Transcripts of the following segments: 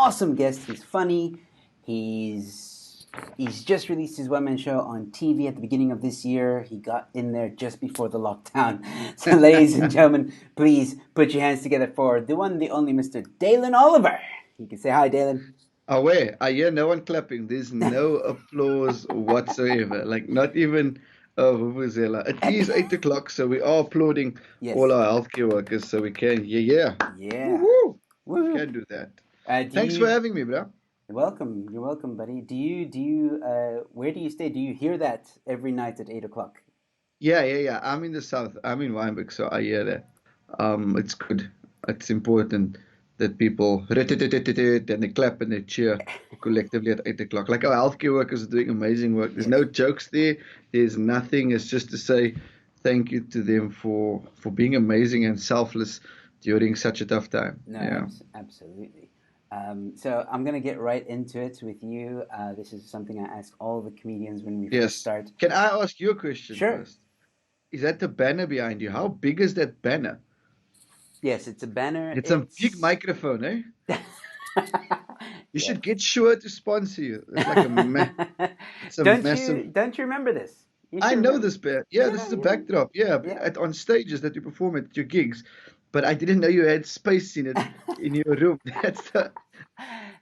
awesome guest. He's funny. He's just released his one-man show on TV at the beginning of this year. He got in there just before the lockdown. So, ladies and gentlemen, please put your hands together for the one, the only Mr. Dalin Oliver. You can say hi, Dalin. Away. I hear no one clapping. There's no applause whatsoever. Like not even a vuvuzela. It is 8 o'clock, so we are applauding all Yes. our healthcare workers, so we can. Yeah. Yeah. Woohoo! Woo. Can do that. Do Thanks for you? having me, bro. You're welcome. You're welcome, buddy. Where do you stay? Do you hear that every night at 8 o'clock? Yeah. I'm in the south. I'm in Wynberg, so I hear that. It's good. It's important that people and they clap and they cheer collectively at 8 o'clock. Like our healthcare workers are doing amazing work. There's Yes. no jokes there. There's nothing. It's just to say thank you to them for being amazing and selfless during such a tough time. No, Yeah. absolutely. So I'm gonna get right into it with you. This is something I ask all the comedians when we first Yes. start. Can I ask you a question Sure. first? Is that the banner behind you? How big is that banner? Yes, it's a banner. It's a big It's microphone, eh? You yes. should get Sure to sponsor you. It's like it's a massive. Don't you remember this? You I should know remember. this bit. Yeah, this Yeah, is a yeah, backdrop. Yeah, yeah. on stages that you perform at your gigs, but I didn't know you had space in it in your room.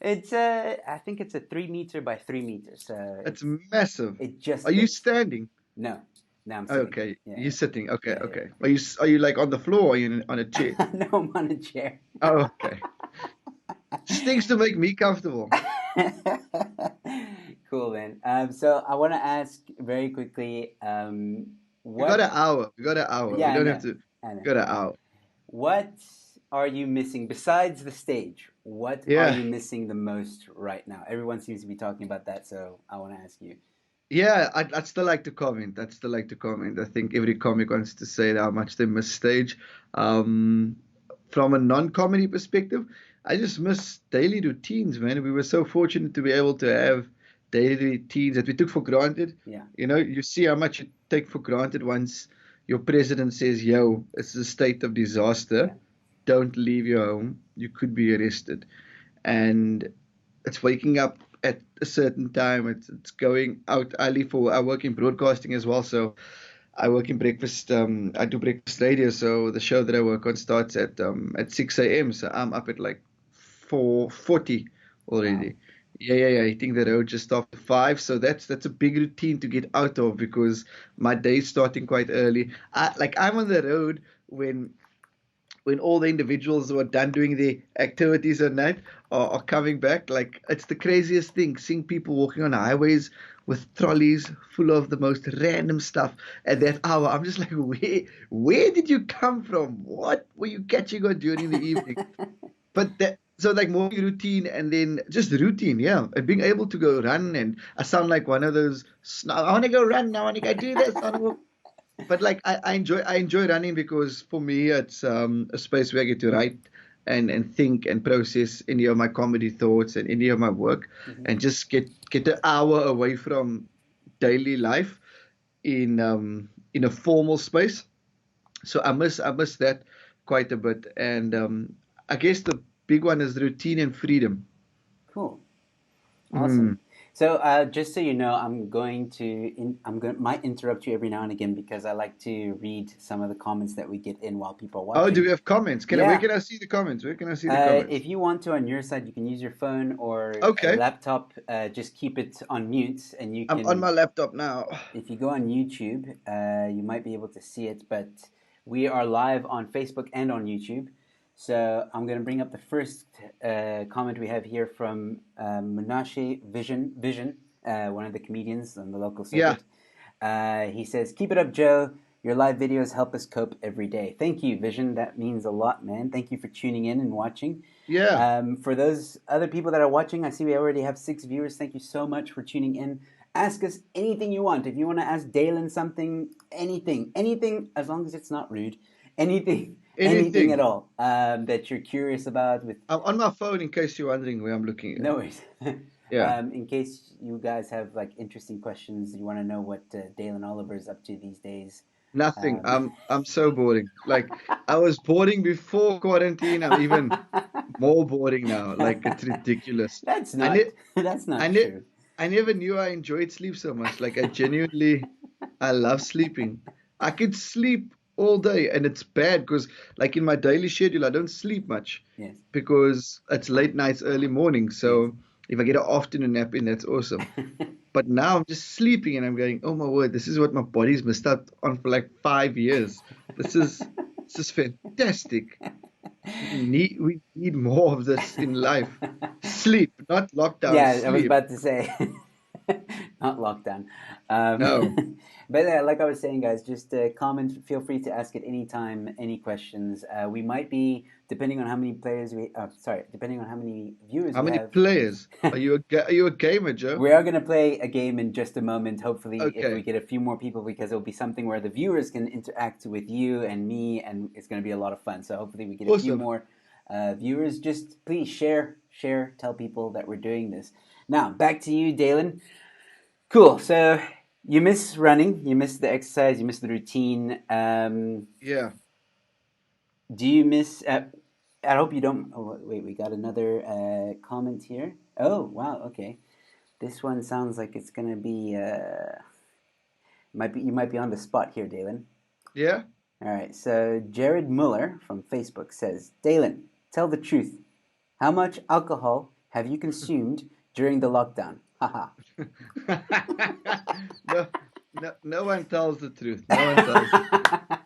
It's I think it's a 3 meter by 3 meters. So That's massive. it just Are you fits. standing? No, no, I'm sitting. Okay, Yeah, you're sitting. Okay, yeah, okay. Are you like on the floor or are you on a chair? yeah. No, I'm on a chair. Oh, okay. Just things to make me comfortable. Cool, man. So I want to ask very quickly, We got what? an hour. We got an hour. We Yeah, I don't have know, to. I know. Got an hour. What are you missing besides the stage? What are Yeah. you missing the most right now? Everyone seems to be talking about that, so I want to ask you. Yeah, I'd still like to comment. I'd still like to comment. I think every comic wants to say how much they miss stage. Um, from a non-comedy perspective, I just miss daily routines, man. We were so fortunate to be able to have daily routines that we took for granted. Yeah, You see how much you take for granted once your president says, "Yo, it's a state of yeah, disaster. Don't leave your home. You could be arrested." And it's waking up at a certain time. It's going out early for I work in broadcasting as well, so I work in breakfast. I do breakfast radio, so the show that I work on starts at 6 a.m. So I'm up at like 4:40 wow. already. Yeah. Hitting the road just after 5. So that's a big routine to get out of because my day's starting quite early. I'm on the road when all the individuals who are done doing their activities at night are coming back. Like it's the craziest thing, seeing people walking on highways with trolleys full of the most random stuff at that hour. I'm just like, where did you come from? What were you catching on during the evening? But that so like morning routine and then just routine, yeah. And being able to go run and I sound like one of those. I want to go run. I want to go do this. But like I enjoy running because for me it's a space where I get to write and think and process any of my comedy thoughts and any of my work Mhm. and just get an hour away from daily life in a formal space. So I miss that quite a bit. And I guess the big one is routine and freedom. Cool. Mm. Awesome. So, just so you know, I'm going might interrupt you every now and again because I like to read some of the comments that we get in while people are Oh, do watching. we have comments? Where Yeah. can I see the comments? Where can I see the comments? If you want to on your side, you can use your phone or a Okay, laptop. Just keep it on mute, and you I'm on can. my laptop now. If you go on YouTube, you might be able to see it. But we are live on Facebook and on YouTube. So I'm going to bring up the first comment we have here from Menashe Vision, one of the comedians on the local Yeah. circuit. He says, "Keep it up, Joe. Your live videos help us cope every day." Thank you, Vision. That means a lot, man. Thank you for tuning in and watching. Yeah. For those other people that are watching, I see we already have 6 viewers. Thank you so much for tuning in. Ask us anything you want. If you want to ask Dalen something, anything, as long as it's not rude, anything, anything at Anything. all that you're curious about. With I'm on my phone in case you're wondering where I'm looking at. no worries. Yeah. In case you guys have like interesting questions, you want to know what Dalen Oliver is up to these days. Nothing. Um, I'm so boring. Like I was boring before quarantine. I'm even more boring now. Like it's ridiculous. that's I not ne that's I not ne true. I never knew I enjoyed sleep so much. Like I genuinely, I love sleeping. I could sleep all day, and it's bad because like in my daily schedule, I don't sleep much Yes, because it's late nights, early mornings. yes. So if I get an afternoon nap in, that's awesome. But now I'm just sleeping and I'm going, oh my word, this is what my body's missed out on for like 5 years. This is this is fantastic. We need more of this in life. Sleep, not lockdown, Yeah, I was sleep. about to say, not lockdown. No. But like I was saying, guys, just comment. Feel free to ask at any time any questions. We might be, depending on how many players we, sorry, depending on how many viewers How we many have. players? Are you a gamer, Joe? We are going to play a game in just a moment. Hopefully, if we Okay. get a few more people, because it'll be something where the viewers can interact with you and me, and it's going to be a lot of fun. So hopefully, we get a few Awesome. more viewers. Just please share, tell people that we're doing this. Now, back to you, Dalen. Cool. So you miss running, you miss the exercise, you miss the routine. Yeah. Do you miss? I hope you don't. Oh, wait, we got another comment here. Oh, wow. Okay. This one sounds like it's gonna be might be you might be on the spot here, Dalen. Yeah. All right. So Jared Muller from Facebook says, Dalen, tell the truth. How much alcohol have you consumed during the lockdown? Haha. No, no one tells the truth. No one tells the truth.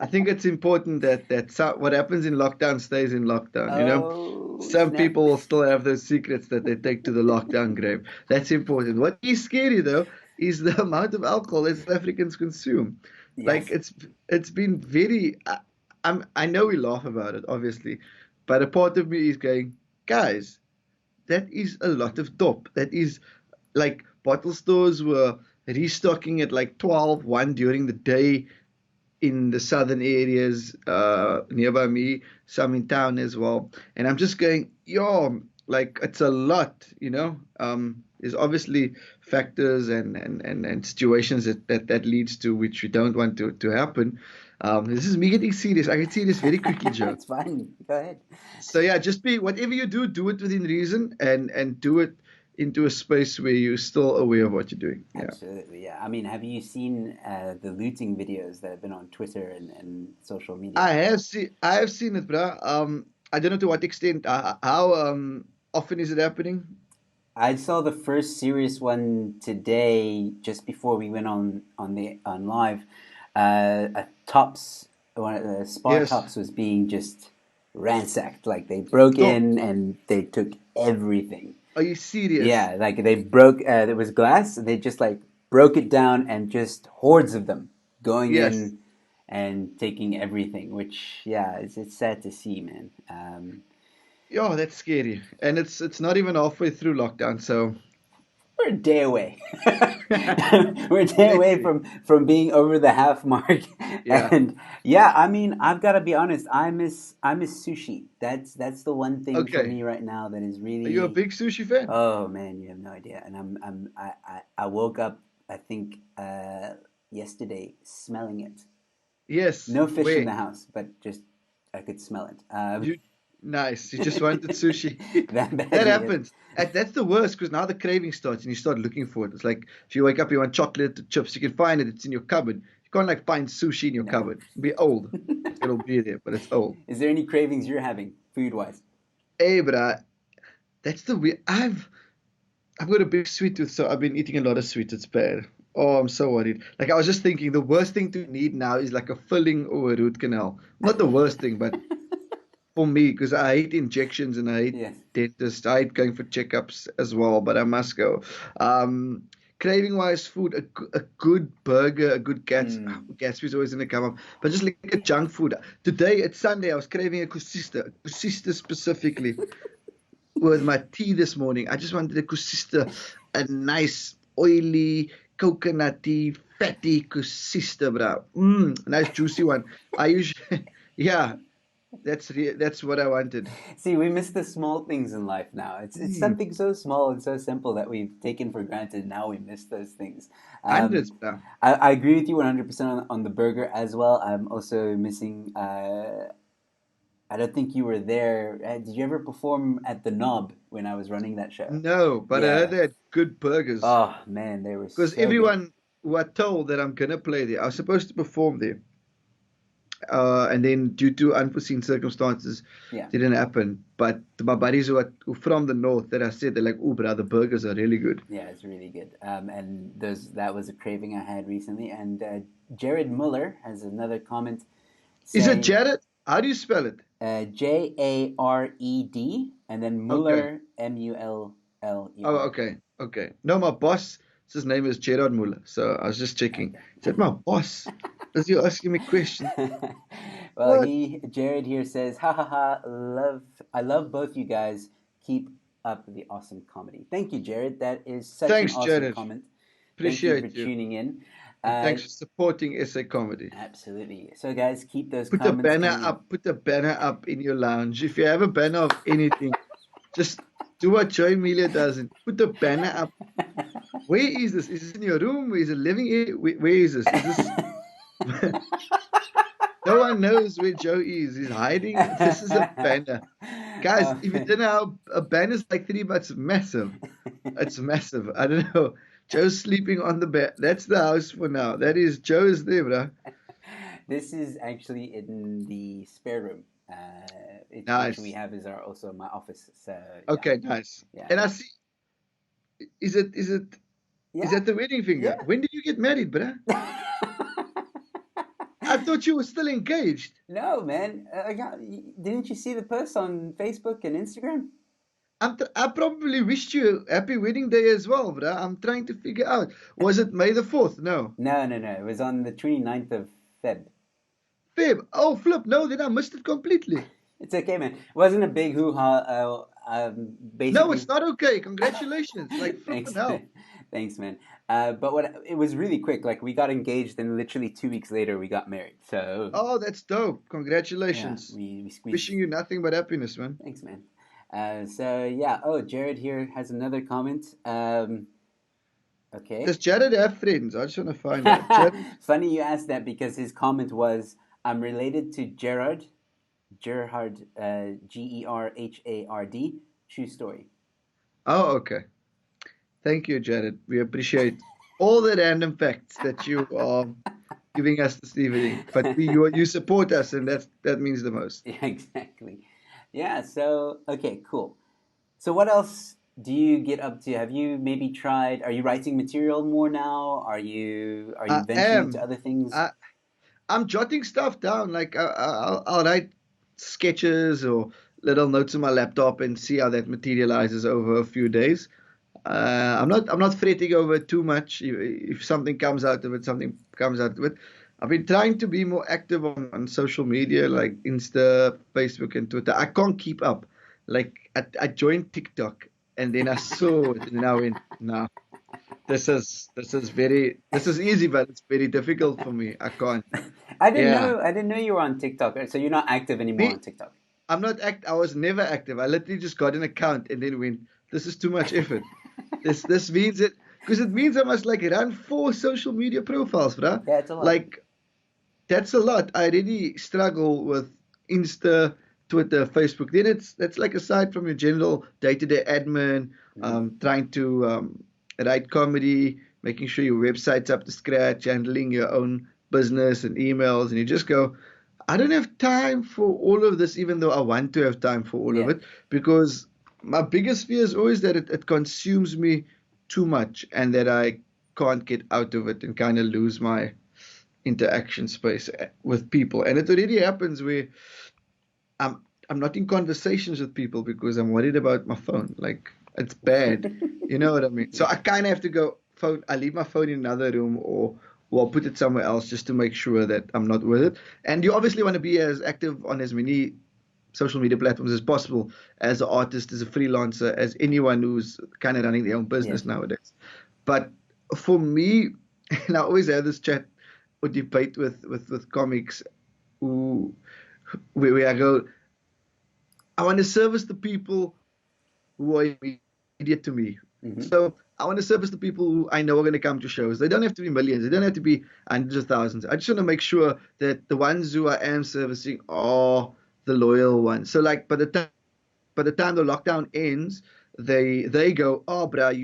I think it's important that what happens in lockdown stays in lockdown. Oh Some snap! people will still have those secrets that they take to the lockdown grave. That's important. What is scary though is the amount of alcohol that South Africans consume. Like Yes. it's been very. I know we laugh about it, obviously, but a part of me is going, guys, that is a lot of dope. That is like bottle stores were restocking at like 12, 1 during the day in the southern areas nearby me, some in town as well. And I'm just going, yo, like it's a lot. There's obviously factors and situations that leads to which we don't want to happen. This is me getting serious. I can see this very quickly, Joe. It's fine. Go ahead. So yeah, just be whatever you do it within reason and do it into a space where you're still aware of what you're doing. Yeah. Absolutely, yeah. I mean, have you seen the looting videos that have been on Twitter and social media? I have seen it, bro. I don't know to what extent. How often is it happening? I saw the first serious one today, just before we went on live. A Tops, one of the Spar Yes. Tops was being just ransacked. Like they broke Stop. in and they took everything. Are you serious? Yeah, like they broke. There was glass. And they just like broke it down and just hordes of them going Yes. in and taking everything. Which yeah, it's sad to see, man. Yeah, that's scary. And it's not even halfway through lockdown, so We're a day away. We're a day away literally. from being over the half mark. Yeah. And yeah, I mean, I've got to be honest. I miss sushi. That's the one thing for Okay. me right now that is Are you a really. big sushi fan? Oh man, you have no idea. And I woke up, I think yesterday, smelling it. Yes. No fish in Where? the house, but just I could smell it. You nice. You just wanted sushi. That That badly. Yes. happens. That's the worst because now the craving starts and you start looking for it. It's like if you wake up, you want chocolate, chips, you can find it. It's in your cupboard. You can't like find sushi in your No. cupboard. It'll be old. It'll be there, but it's old. Is there any cravings you're having food wise? Hey, but that's the weird. I've got a big sweet tooth, so I've been eating a lot of sweets. It's bad. Oh, I'm so worried. Like I was just thinking, the worst thing to need now is like a filling or a root canal. Not the worst thing, but for me, because I hate injections and I hate Yes. dentists. I hate going for checkups as well, but I must go. Craving wise, food, a good burger, a good Mm. Gatsby's always going to come up, but just like a junk food. Today, it's Sunday, I was craving a kusista specifically with my tea this morning. I just wanted a kusista, a nice, oily, coconutty, fatty kusista, bro. Nice juicy one. I usually, yeah. That's what I wanted. See, we miss the small things in life now. It's Mm, something so small and so simple that we've taken for granted. Now we miss those things. hundreds, bro. I agree with you 100% on the burger as well. I'm also missing. I don't think you were there. Did you ever perform at the Knob when I was running that show? No, but I heard Yeah. they had good burgers. Oh man, they were Because so good. everyone who are told that I'm gonna play there, I was supposed to perform there, and then due to unforeseen circumstances, Yeah. didn't happen. But my buddies who from the north that I said they're like, "Oh, bro, the burgers are really good." Yeah, it's really good. And that was a craving I had recently. And Jared Muller has another comment Is it saying Jared? How do you spell it? Jared and then Okay. Muller Oh, Muller. okay, okay. No, my boss, his name is Gerard Muller, so I was just checking. Is that my boss? Is he asking me questions? Well, What? he Jared here says, "Ha ha ha! I love both you guys. Keep up the awesome comedy." Thank you, Jared. That is such an Thanks, awesome Jared. comment. Thank you for Appreciate you. tuning in. And Uh, thanks for supporting SA Comedy. Absolutely. So, guys, keep those Put a comments banner coming in. up, put a banner up in your lounge. If you have a banner of anything, just do what Joe Emilio does and put a banner up. Where is this? Is this in your room? Is it living area? Where is this? Is this no one knows where Joe is. He's hiding. This is a banner. Guys, if you Um, don't know how a banner's like $3, massive. It's massive. I don't know. Joe's sleeping on the bed. That's the house for now. That is Joe is there, bro. this is actually in the spare room, which we Nice. have as our also my office. So yeah, Okay, nice. yeah, And I yeah, see. Is yeah, that the wedding finger? yeah. When did you get married, bruh? I thought you were still engaged. No, man. Didn't you see the posts on Facebook and Instagram? I probably wished you a happy wedding day as well, bruh. I'm trying to figure out. Was it May the 4th? No. No, no, no. It was on the 29th of Feb. Feb. Oh, flip. No, then I missed it completely. It's okay, man. It wasn't a big hoo ha. No, Basically, it's not okay. Congratulations. Like, flipping thanks, hell. thanks, man. But what it was really quick. Like we got engaged, and literally 2 weeks later, we got married. So Oh, that's dope. yeah, Congratulations. we squeezed. Wishing you nothing but happiness, man. Thanks, man. So yeah. Oh, Jared here has another comment. Okay. Does Jared have friends? I just want to find out. Jared? Funny you asked that because his comment was, "I'm related to Gerhard, Gerhard. True story." Oh, okay. Thank you, Jared. We appreciate all the random facts that you are giving us this evening. But you support us, and that means the most. Yeah, exactly. Yeah. So okay, cool. So what else do you get up to? Have you maybe tried? Are you writing material more now? Are you I venturing into am. other things? I I'm jotting stuff down. Like I'll write sketches or little notes on my laptop and see how that materializes over a few days. I'm not fretting over it too much. If something comes out of it, something comes out of it. I've been trying to be more active on social media like Insta, Facebook, and Twitter. I can't keep up. Like I joined TikTok and then I saw it and I went, no, this is easy, but it's very difficult for me. I can't. I didn't Yeah. know. I didn't know you were on TikTok. So you're not active anymore Me, on TikTok. I was never active. I literally just got an account and then went, this is too much effort. This means it because it means I must like run 4 social media profiles, bruh. Yeah, it's a lot. Like that's a lot. I really struggle with Insta, Twitter, Facebook. Then that's like aside from your general day-to-day admin, Hmm. trying to write comedy, making sure your website's up to scratch, handling your own business and emails, and you just go, I don't have time for all of this, even though I want to have time for all of Yeah. it, because my biggest fear is always that it consumes me too much and that I can't get out of it and kind of lose my interaction space with people. And it already happens where I'm not in conversations with people because I'm worried about my phone. Like it's bad. You know what I mean? So Yeah. I kind of have to go phone. I leave my phone in another room or I'll put it somewhere else just to make sure that I'm not with it. And you obviously want to be as active on as many social media platforms as possible as an artist, as a freelancer, as anyone who's kind of running their own Yeah. business nowadays. But for me, and I always have this chat or debate with comics who where I go, I want to service the people who are immediate to me. Hmm. So I want to service the people who I know are going to come to shows. They don't have to be millions. They don't have to be hundreds of thousands. I just want to make sure that the ones who I am servicing are the loyal ones. So like by the time the lockdown ends, they go, oh, bruh,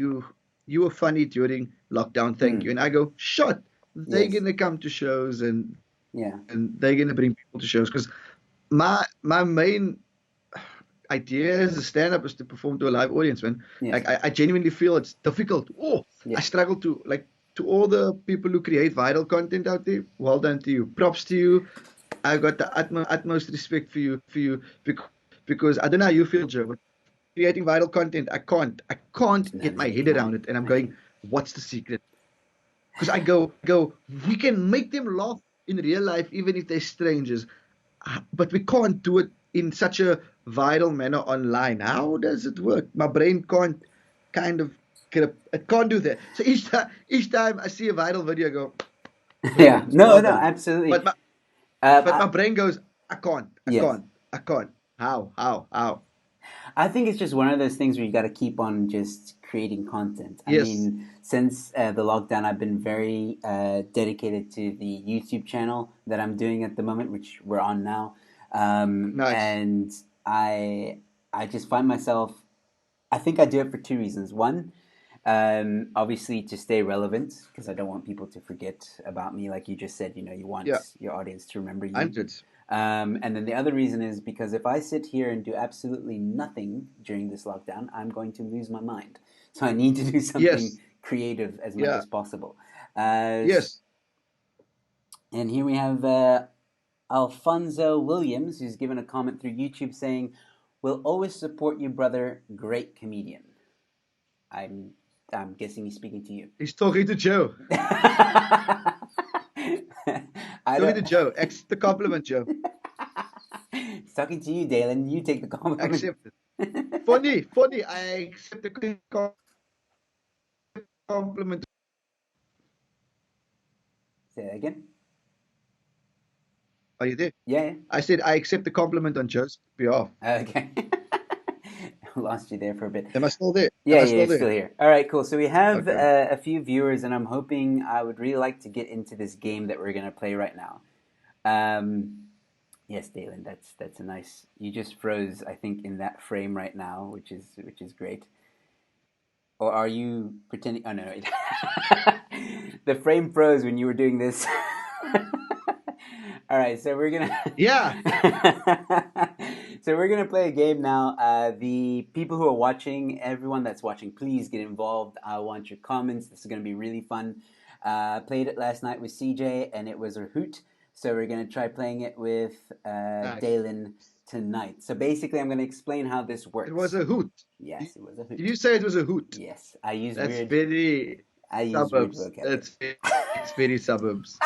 you were funny during lockdown. Thank you. Mm. And I go, shut. They're Yes. gonna come to shows Yeah. and they're gonna bring people to shows because my main idea as a stand-up is to perform to a live audience, man. Yes. Like I genuinely feel it's difficult. Oh, I Yeah. struggle to all the people who create viral content out there. Well done to you. Props to you. I got the utmost respect for you because I don't know how you feel, Joe, but creating viral content, I can't No, get my neither head can I. around it, and I'm going, what's the secret? Because I go, we can make them laugh in real life, even if they're strangers, but we can't do it in such a viral manner online. How does it work? My brain can't kind of it can't do that. So each time I see a viral video, I go, Yeah. brilliant, No, well no, done. absolutely. But my but I, my brain goes, I can't, I yes. can't, I can't. How? I think it's just one of those things where you got to keep on just creating content. I Yes, mean, since the lockdown, I've been very dedicated to the YouTube channel that I'm doing at the moment, which we're on now, nice. and I I just find myself. I think I do it for two reasons. One, obviously to stay relevant because I don't want people to forget about me. Like you just said, you want Yeah, your audience to remember you. hundreds. And then the other reason is because if I sit here and do absolutely nothing during this lockdown, I'm going to lose my mind. So I need to do something Yes, creative as much yeah, as possible. Uh, yes. and here we have Alfonso Williams, who's given a comment through YouTube saying, "Will always support you, brother. Great comedian." I'm I'm guessing he's speaking to you. He's talking to Joe. I Talking don't. to Joe. Accept the compliment, Joe. He's talking to you, Dalen. You take the compliment. Accept it. Funny, funny. I accept the compliment. Say that again. Are you there? Yeah, I said I accept the compliment on Joe's behalf. yeah. Okay. Lost you there for a bit. Am I still there? Yeah, Am I yeah, still you're still there? here. All right, cool. So we have Okay. a few viewers, and I'm hoping I would really like to get into this game that we're gonna play right now. Um, yes, Dalen, that's a nice. You just froze, I think, in that frame right now, which is great. Or are you pretending? Oh no, the frame froze when you were doing this. All right, so we're gonna Yeah. so we're gonna play a game now. The people who are watching, everyone that's watching, please get involved. I want your comments. This is gonna be really fun. Played it last night with CJ, and it was a hoot. So we're gonna try playing it with Nice. Dalen tonight. So basically, I'm gonna explain how this It was works. a hoot. Did Yes, it was a did hoot. you say it was a hoot? Yes, That's very I use weird suburbs. vocabulary. It's very suburbs.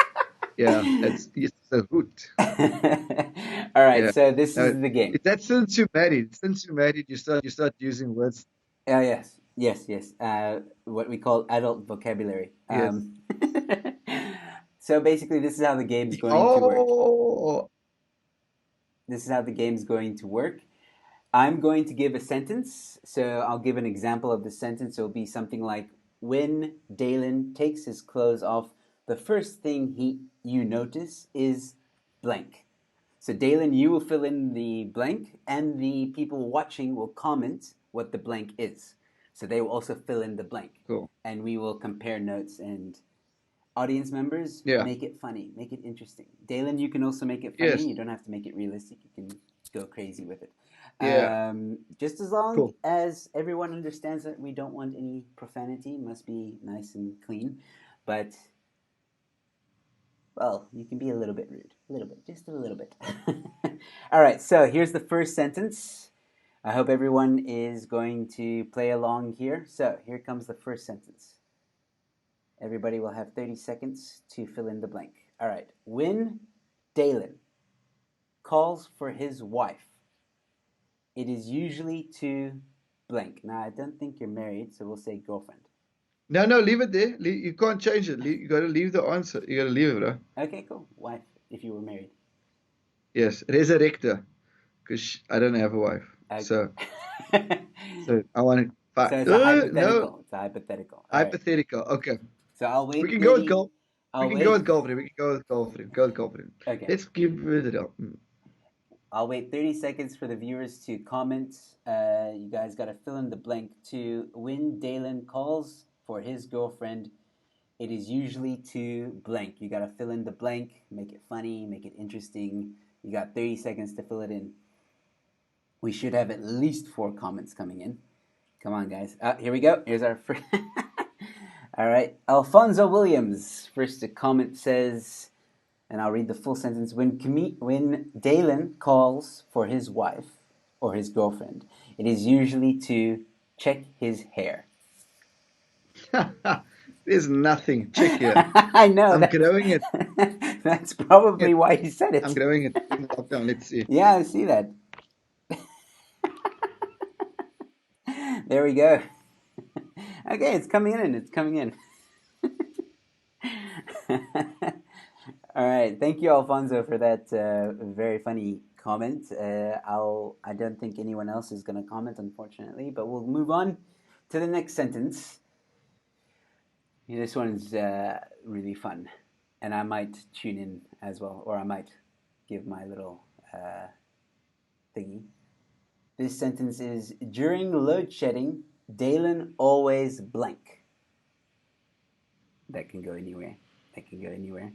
Yeah. It's a hoot. All right, Yeah. so this No, is the game. that's since you're married. Since you're married, you start using words. Oh, yes, yes, yes. What we call adult vocabulary. Yes. So basically, this is how the game's going to work. Oh, This is how the game's going to work. I'm going to give a sentence. So I'll give an example of the sentence. It'll be something like, "When Dalen takes his clothes off, the first thing you notice is blank." So Dalen, you will fill in the blank, and the people watching will comment what the blank is. So they will also fill in the blank, cool. and we will compare notes. And audience members, Yeah. make it funny, make it interesting. Dalen, you can also make it funny. Yes. You don't have to make it realistic. You can go crazy with it. Yeah. Just as long Cool. as everyone understands that we don't want any profanity, it must be nice and clean. But well, you can be a little bit rude. A little bit. Just a little bit. All right, so here's the first sentence. I hope everyone is going to play along here. So here comes the first sentence. Everybody will have 30 seconds to fill in the blank. All right. When Dalen calls for his wife, it is usually to blank. Now, I don't think you're married, so we'll say girlfriend. No, leave it there. You can't change it. You got to leave the answer. You got to leave it, bro. Okay, cool. Wife, if you were married. Yes, resurrector, because I don't have a wife. Okay. So, so I want to So fight. it's a No, hypothetical. It's a hypothetical. All right. hypothetical. Okay, So I'll we wait can go with 30. golf. We I'll can go wait. with golf. We can go with golf. Go with golf. Okay. Let's give it a. I'll wait 30 seconds for the viewers to comment. You guys got to fill in the blank to when Dalin calls for his girlfriend. It is usually to blank. You got to fill in the blank, make it funny, make it interesting. You got 30 seconds to fill it in. We should have at least 4 comments coming in. Come on, guys. Here we go. Here's our first. All right. Alfonso Williams. First, comment says, and I'll read the full sentence. When Dalin calls for his wife or his girlfriend, it is usually to check his hair. There's nothing. Check here. I know. I'm growing it. That's probably why he said it. I'm growing it in lockdown. Let's see. Yeah, I see that. There we go. Okay, it's coming in. It's coming in. All right, thank you, Alfonso, for that very funny comment. I don't think anyone else is going to comment, unfortunately, but we'll move on to the next sentence. This one's really fun, and I might tune in as well, or I might give my little thingy. This sentence is, during load shedding, Dalin always blank. That can go anywhere. That can go anywhere.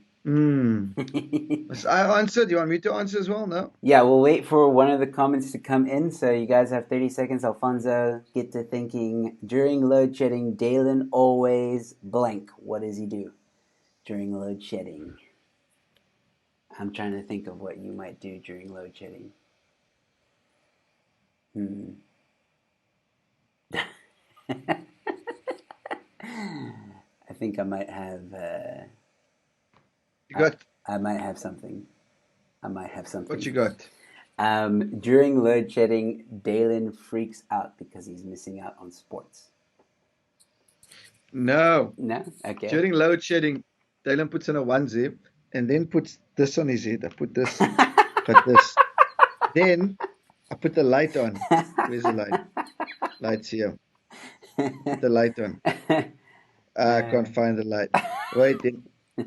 I answered. You want me to answer as well? No? Yeah, we'll wait for one of the comments to come in. So you guys have 30 seconds. Alfonso, get to thinking. During load shedding, Dalin always blank. What does he do during load shedding? I'm trying to think of what you might do during load shedding. I think I might have. You got. I might have something. What you got? During load shedding, Dalin freaks out because he's missing out on sports. No. No? Okay. During load shedding, Dylan puts on a onesie and then puts this on his head. I put this, got this. Then I put the light on. Where's the light? Light's here. Put the light on. I can't find the light. Wait, then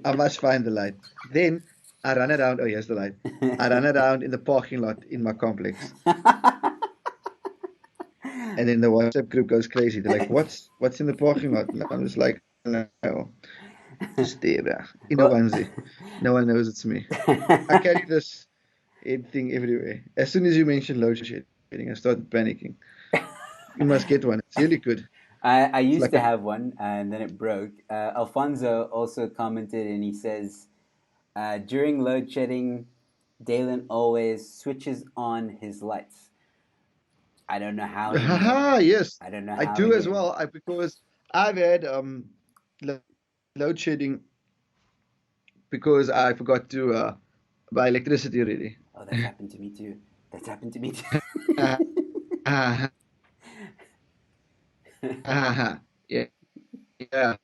I must find the light. Then I run around. Oh, here's the light. I run around in the parking lot in my complex. And then the WhatsApp group goes crazy. They're like, "What's in the parking lot?" And I'm just like, "No, just there in a onesie. No one knows it's me." I carry this head thing everywhere. As soon as you mentioned load shedding, I started panicking. You must get one. It's really good. I used like to have one, and then it broke. Alfonso also commented, and he says, during load shedding, Dalin always switches on his lights. I don't know how. Yes, I don't know I how do he as did it. well. Because I've had load shedding because I forgot to buy electricity already. Oh, that's happened to me too. That's happened to me too. Yeah, yeah.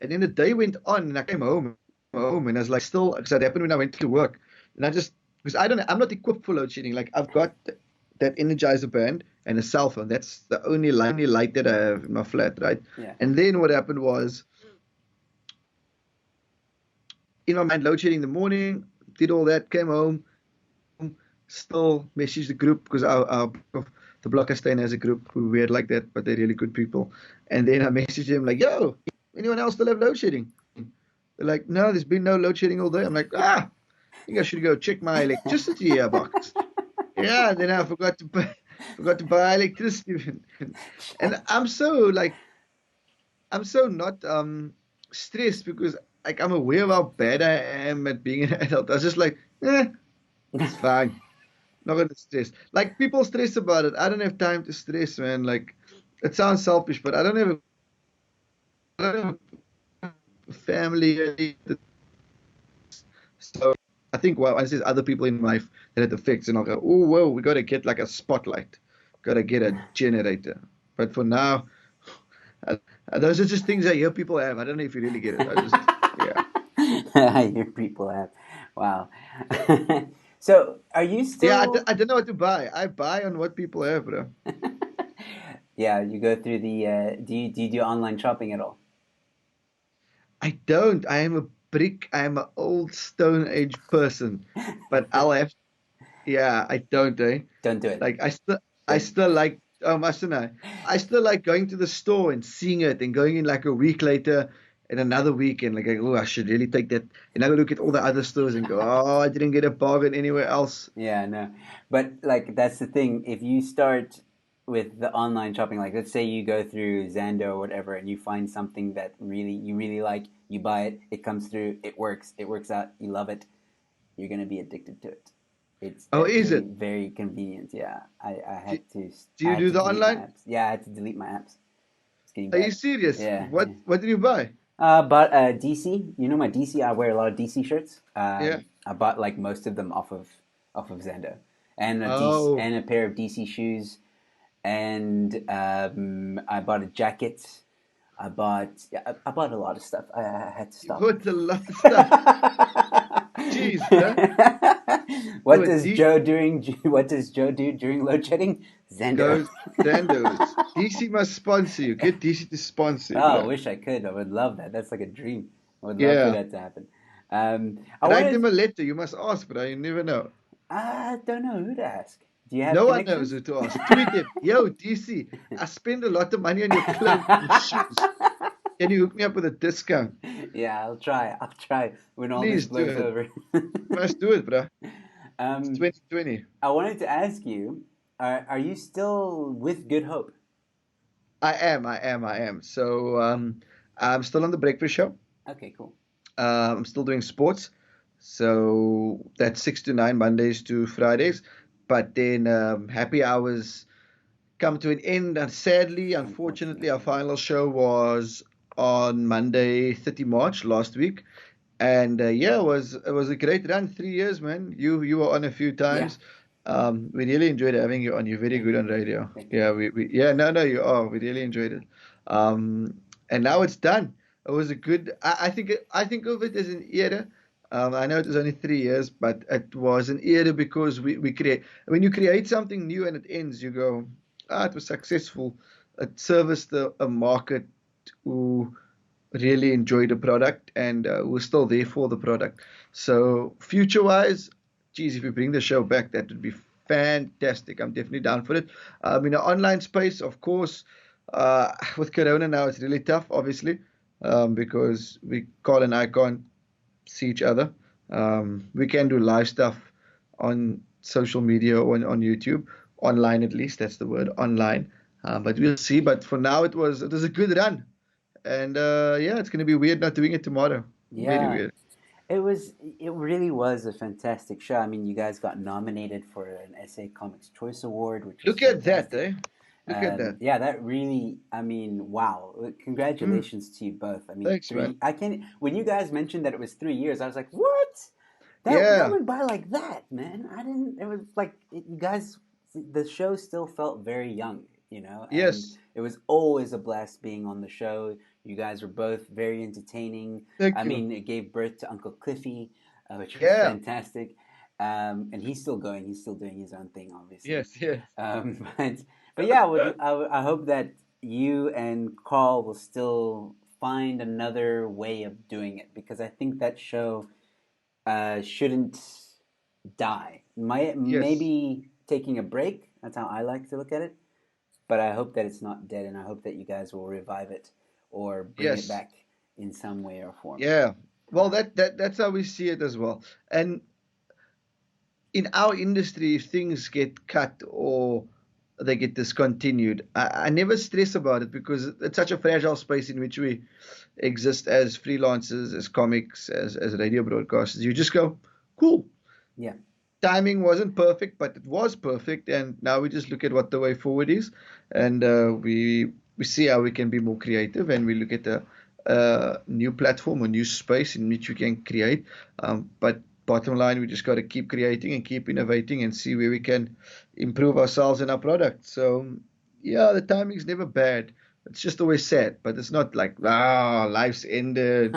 And then the day went on, and I came home, and I was like, still, because that happened when I went to work, and I just, because I'm not equipped for load shedding. Like I've got that Energizer band and a cell phone. That's the only light that I have in my flat, right? Yeah. And then what happened was, in my mind, load shedding in the morning, did all that, came home, still messaged the group because the block I stay in has a group who weird like that, but they're really good people. And then I messaged them like, "Yo, anyone else still have load shedding?" They're like, "No, there's been no load shedding all day." I'm like, I think I should go check my electricity box. Yeah, and then I forgot to buy electricity. And I'm so not stressed because like I'm aware of how bad I am at being an adult. I was just like, it's fine. Not gonna stress. Like people stress about it. I don't have time to stress, man. Like it sounds selfish, but I don't have a family. So I think once there's other people in life that it affects, and I'll go, oh whoa, we gotta get like a spotlight, gotta get a generator. But for now, those are just things I hear people have. I don't know if you really get it. I hear people have. Wow. So, are you Yeah, still? I don't know what to buy. I buy on what people have, bro. Yeah, you go through the. Do you do online shopping at all? I don't. I am a brick. I am an old Stone Age person. But I'll have. Yeah, I don't. Don't do it. Like I Don't. still like. Oh, mustn't I? I still like going to the store and seeing it, and going in like a week later and another week, and like, oh, I should really take that. And I go look at all the other stores and go, oh, I didn't get a bargain anywhere else. Yeah, no. But like that's the thing. If you start with the online shopping, like let's say you go through Zando or whatever and you find something that you really like, you buy it, it comes through, it works out, you love it, you're gonna be addicted to it. It's Oh, is definitely it? very convenient. Yeah. Do, do I you had do to the delete my online? apps. Yeah, I had to delete my apps. It's getting Are you bad. serious? Yeah. Yeah. What did you buy? But DC, you know my DC. I wear a lot of DC shirts. Yeah. I bought like most of them off of Zendo, and a DC Oh, and a pair of DC shoes, and I bought a jacket. I bought a lot of stuff. I had to you stop. bought a lot of stuff. Jeez, bro. What Oh, does Joe doing? What does Joe do during load shedding? Zendo. Go Zandos. DC must sponsor you. Get DC to sponsor you, Oh, I bro. wish I could. I would love that. That's like a dream. I would love for Yeah. that to happen. I Write them wanted. a letter. You must ask, bro. You never know. I don't know who to ask. Do you have No one knows connections? who to ask. Tweet him. Yo, DC, I spend a lot of money on your clothes and shoes. Can you hook me up with a discount? Yeah, I'll try. I'll try when all this Please do blows it. over. You must do it, bro. It's um, 2020. I wanted to ask you, are you still with Good Hope? I am. So I'm still on the breakfast show. Okay, cool. I'm still doing sports. So that's 6 to 9 Mondays to Fridays. But then happy hours come to an end. And sadly, unfortunately, our Unfortunately, final show was on Monday, 30 March last week. And yeah, it was a great run. 3 years, man. You were on a few yeah. times. We really enjoyed having you on. You're very Thank good you. on radio. Thank you. Yeah, we yeah, no, you are. We really enjoyed it. And now it's done. It was a good. I think of it as an era. I know it was only 3 years, but it was an era because we create. When you create something new and it ends, you go, it was successful. It serviced a market who really enjoyed the product and we're still there for the product. So future wise, geez, if we bring the show back, that would be fantastic. I'm definitely down for it. In the online space, of course, with Corona now, it's really tough, obviously, because Carl and I can't see each other. We can do live stuff on social media or on YouTube, online at least. That's the word, online. But we'll see. But for now, it was a good run. And yeah, it's going to be weird not doing it tomorrow. Very Yeah, weird. it really was a fantastic show. I mean, you guys got nominated for an SA Comics Choice Award, which was Look at that, fantastic. eh? Look at that. Yeah, that really, I mean, wow. Mm, Congratulations to you both. I mean, thanks, man. I can't, when you guys mentioned that it was 3 years, I was like, what? That Yeah. went by like that, man. I didn't, it was like, you guys, the show still felt very young, and Yes. it was always a blast being on the show. You guys were both very entertaining. I Thank you. mean, it gave birth to Uncle Cliffy, which was Yeah. fantastic. And he's still going. He's still doing his own thing, obviously. Yes. Yes. But yeah, I hope that you and Carl will still find another way of doing it because I think that show shouldn't die. Yes. Maybe taking a break. That's how I like to look at it. But I hope that it's not dead, and I hope that you guys will revive it or bring it Yes. back in some way or form. Yeah. Well, Um, that's how we see it as well. And in our industry, if things get cut or they get discontinued, I never stress about it because it's such a fragile space in which we exist as freelancers, as comics, as radio broadcasters. You just go, cool. yeah, Timing wasn't perfect, but it was perfect, and now we just look at what the way forward is, and we see how we can be more creative, and we look at a new platform, a new space in which we can create. But bottom line, we just got to keep creating and keep innovating and see where we can improve ourselves and our product. So yeah, the timing's never bad. It's just always sad, but it's not like life's ended.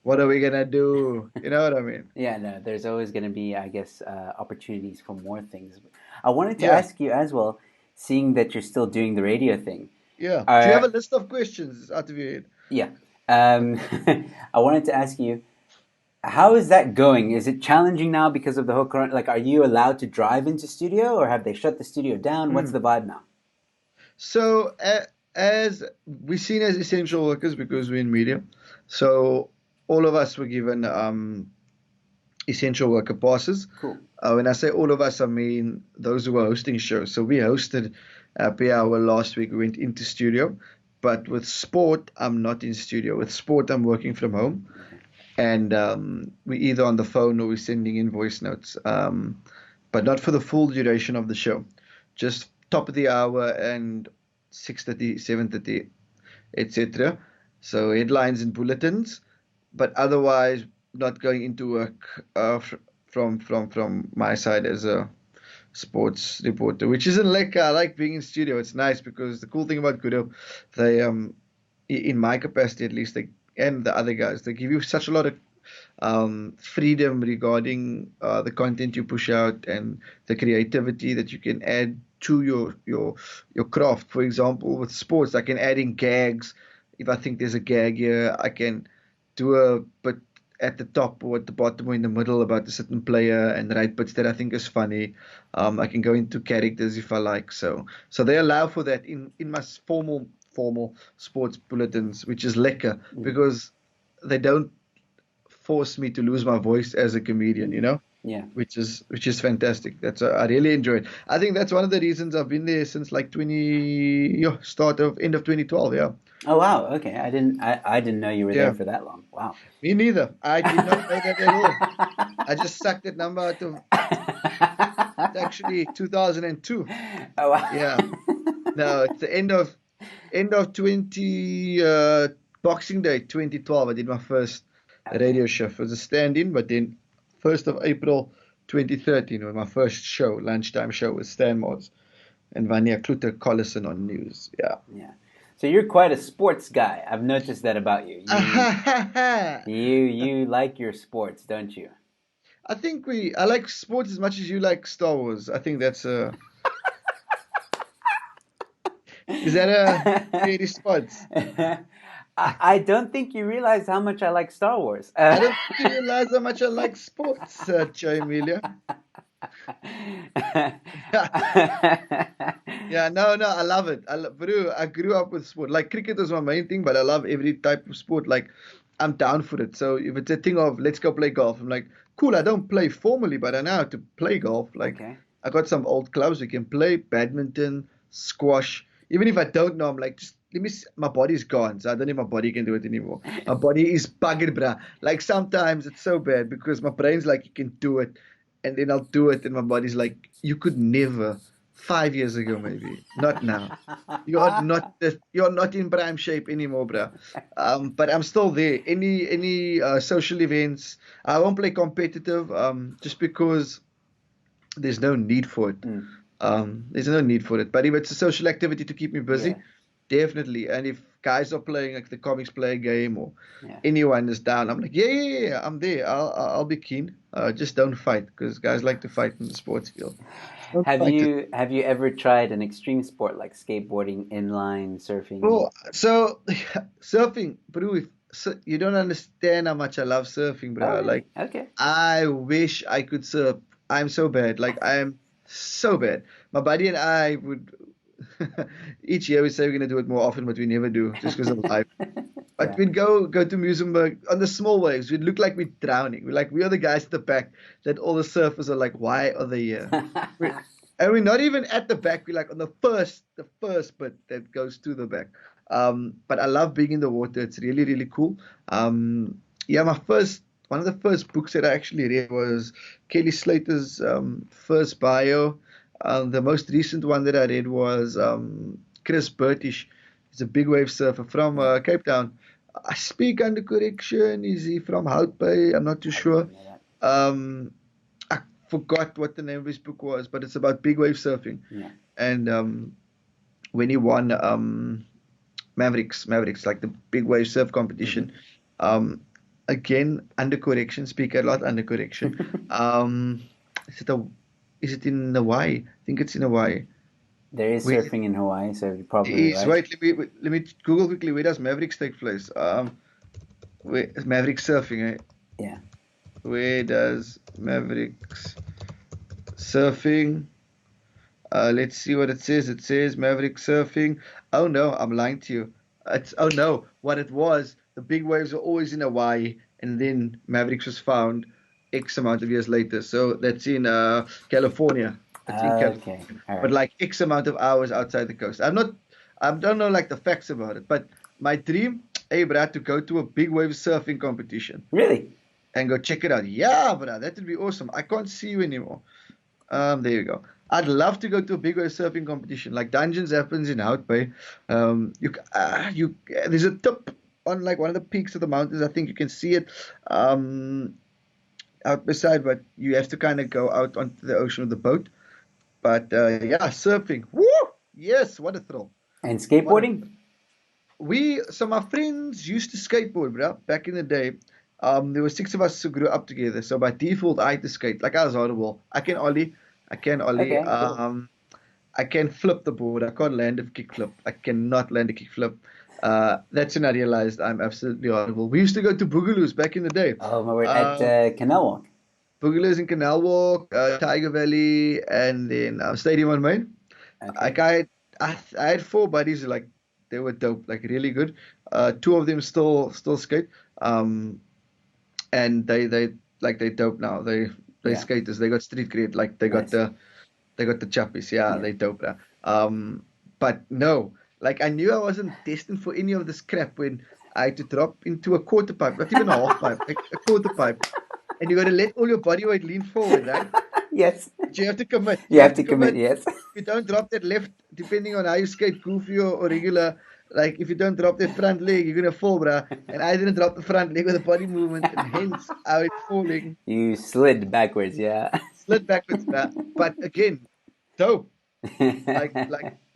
What are we gonna do? You know what I mean? Yeah, no, there's always going to be, I guess, opportunities for more things. I wanted to Yeah, ask you as well, seeing that you're still doing the radio thing. yeah. Do you have a Are list of questions out of your head? Yeah, um, I wanted to ask you, how is that going? Is it challenging now because of the whole current? Like, are you allowed to drive into studio, or have they shut the studio down? What's Mm. the vibe now? So, as we're seen as essential workers because we're in media, so all of us were given essential worker passes. Cool. When I say all of us, I mean those who were hosting shows. So we hosted Happy Hour last week. We went into studio, but with sport, I'm not in studio. With sport, I'm working from home, Okay. and we either on the phone or we're sending in voice notes, but not for the full duration of the show. Just top of the hour and 6:30, 7:30, etc. So headlines and bulletins, but otherwise not going into work from my side as a sports reporter, which isn't like I like being in studio. It's nice because the cool thing about Kudo, they in my capacity at least, they and the other guys, they give you such a lot of freedom regarding the content you push out and the creativity that you can add to your craft. For example, with sports, I can add in gags. If I think there's a gag here, I can do a bit at the top or at the bottom or in the middle about a certain player and write bits that I think is funny. I can go into characters if I like. So they allow for that in my formal sports bulletins, which is lekker Mm. because they don't force me to lose my voice as a comedian, Yeah. which is fantastic. That's I really enjoy it. I think that's one of the reasons I've been there since like end of 2012. Yeah, Oh wow. Okay. I didn't know you were there yeah. for that long. Wow. Me neither. I did not know that at all. I just sucked that number out of it's actually 2002. Oh Yeah. wow. No, it's the end of 20 Boxing Day 2012. I did my first Okay. radio shift. It was a stand-in, but then 1st of April 2013 was my first show, lunchtime show with Stan Mods and Vanya Kluter Collison on news. Yeah. Yeah. So you're quite a sports guy. I've noticed that about you. You like your sports, don't you? I think I like sports as much as you like Star Wars. I think that's is that a fair response? I don't think you realize how much I like Star Wars. I don't think you realize how much I like sports, Joe Emilio. Yeah, no, I love it. Bro, I grew up with sport. Like cricket was my main thing, but I love every type of sport. Like I'm down for it. So if it's a thing of let's go play golf, I'm like, cool. I don't play formally, but I know how to play golf. Like Okay. I got some old clubs we can play badminton, squash. Even if I don't know, I'm like, just let me. My body's gone, so I don't think my body can do it anymore. My body is buggered, bruh. Like sometimes it's so bad because my brain's like, you can do it, and then I'll do it, and my body's like, you could never. 5 years ago, maybe not now. You're not in prime shape anymore, bruh. But I'm still there. Any social events, I won't play competitive. Just because there's no need for it. Mm, There's no need for it. But if it's a social activity to keep me busy, yeah. definitely. And if guys are playing like the comics play a game or Yeah. anyone is down, I'm like, yeah, I'm there. I'll be keen. Just don't fight because guys like to fight in the sports field. Don't Have fight it. you ever tried an extreme sport like skateboarding, inline, surfing? Bro, so surfing, bro, you don't understand how much I love surfing, Oh, bro. Like, really? Okay. I wish I could surf. I'm so bad. Like, I am so bad. My buddy and I would, each year we say we're going to do it more often, but we never do just because of life. But Yeah. we'd go to Musenberg on the small waves. We'd look like we're drowning. We are the guys at the back that all the surfers are like, why are they here? And we're not even at the back. We're like on the first bit that goes to the back. But I love being in the water. It's really, really cool. Yeah, one of the first books that I actually read was Kelly Slater's first bio. The most recent one that I read was Chris Burtish. He's a big wave surfer from Yeah. Cape Town. I speak under correction. Is he from Hout Bay? I'm not too I sure. didn't know that. Um, I forgot what the name of his book was, but it's about big wave surfing. Yeah. And when he won Mavericks, like the big wave surf Hmm. competition, um, Again, under correction. Speak a lot under correction. Um, is it a, is it in Hawaii? I think it's in Hawaii. There is Where surfing in Hawaii, so you're probably is right. wait, let me Google quickly. Where does Mavericks take place? Where Mavericks surfing? Eh? Yeah. Where does Mavericks surfing? Let's see what it says. It says Maverick surfing. Oh no, I'm lying to you. It's oh no, what it was. The big waves are always in Hawaii, and then Mavericks was found X amount of years later. So that's in California. It's in Okay. California, All but right. like X amount of hours outside the coast. I'm not. I don't know like the facts about it, but my dream, hey, Brad, to go to a big wave surfing competition Really? and go check it out. Yeah, Brad, that would be awesome. I can't see you anymore. There you go. I'd love to go to a big wave surfing competition. Like Dungeons happens in Hout Bay. There's a tip on like one of the peaks of the mountains. I think you can see it out beside, but you have to kind of go out onto the ocean with the boat. But yeah, surfing. Woo! Yes, what a thrill. And What a skateboarding? so my friends used to skateboard, bro, back in the day. There were six of us who grew up together. So by default, I had to skate. Like I was horrible. I can ollie. Okay, cool. I can flip the board. I can't land a kickflip. I cannot land a kickflip. That's when I realized I'm absolutely horrible. We used to go to Boogaloos back in the day. Oh, my word. At Uh, Canal Walk. Boogaloos in Canal Walk, Tiger Valley, and then Stadium on Main. Okay. Like I had four buddies who, like they were dope, like really good. Two of them still skate. Um, and they dope now. They Yeah. skaters. They got street cred. Like Nice. they got the chappies. Yeah, Yeah. they dope now. But no, like I knew I wasn't destined for any of this crap when I had to drop into a quarter pipe, not even a half pipe, like a quarter pipe, and you got to let all your body weight lean forward, right? Yes. But you have to commit. You You have have to to commit, commit. yes. If you don't drop that left, depending on how you skate, goofy or regular, like if you don't drop that front leg, you're gonna fall, bruh. And I didn't drop the front leg with the body movement, and hence I was falling, You slid backwards, yeah. slid backwards, bruh. But again, dope, like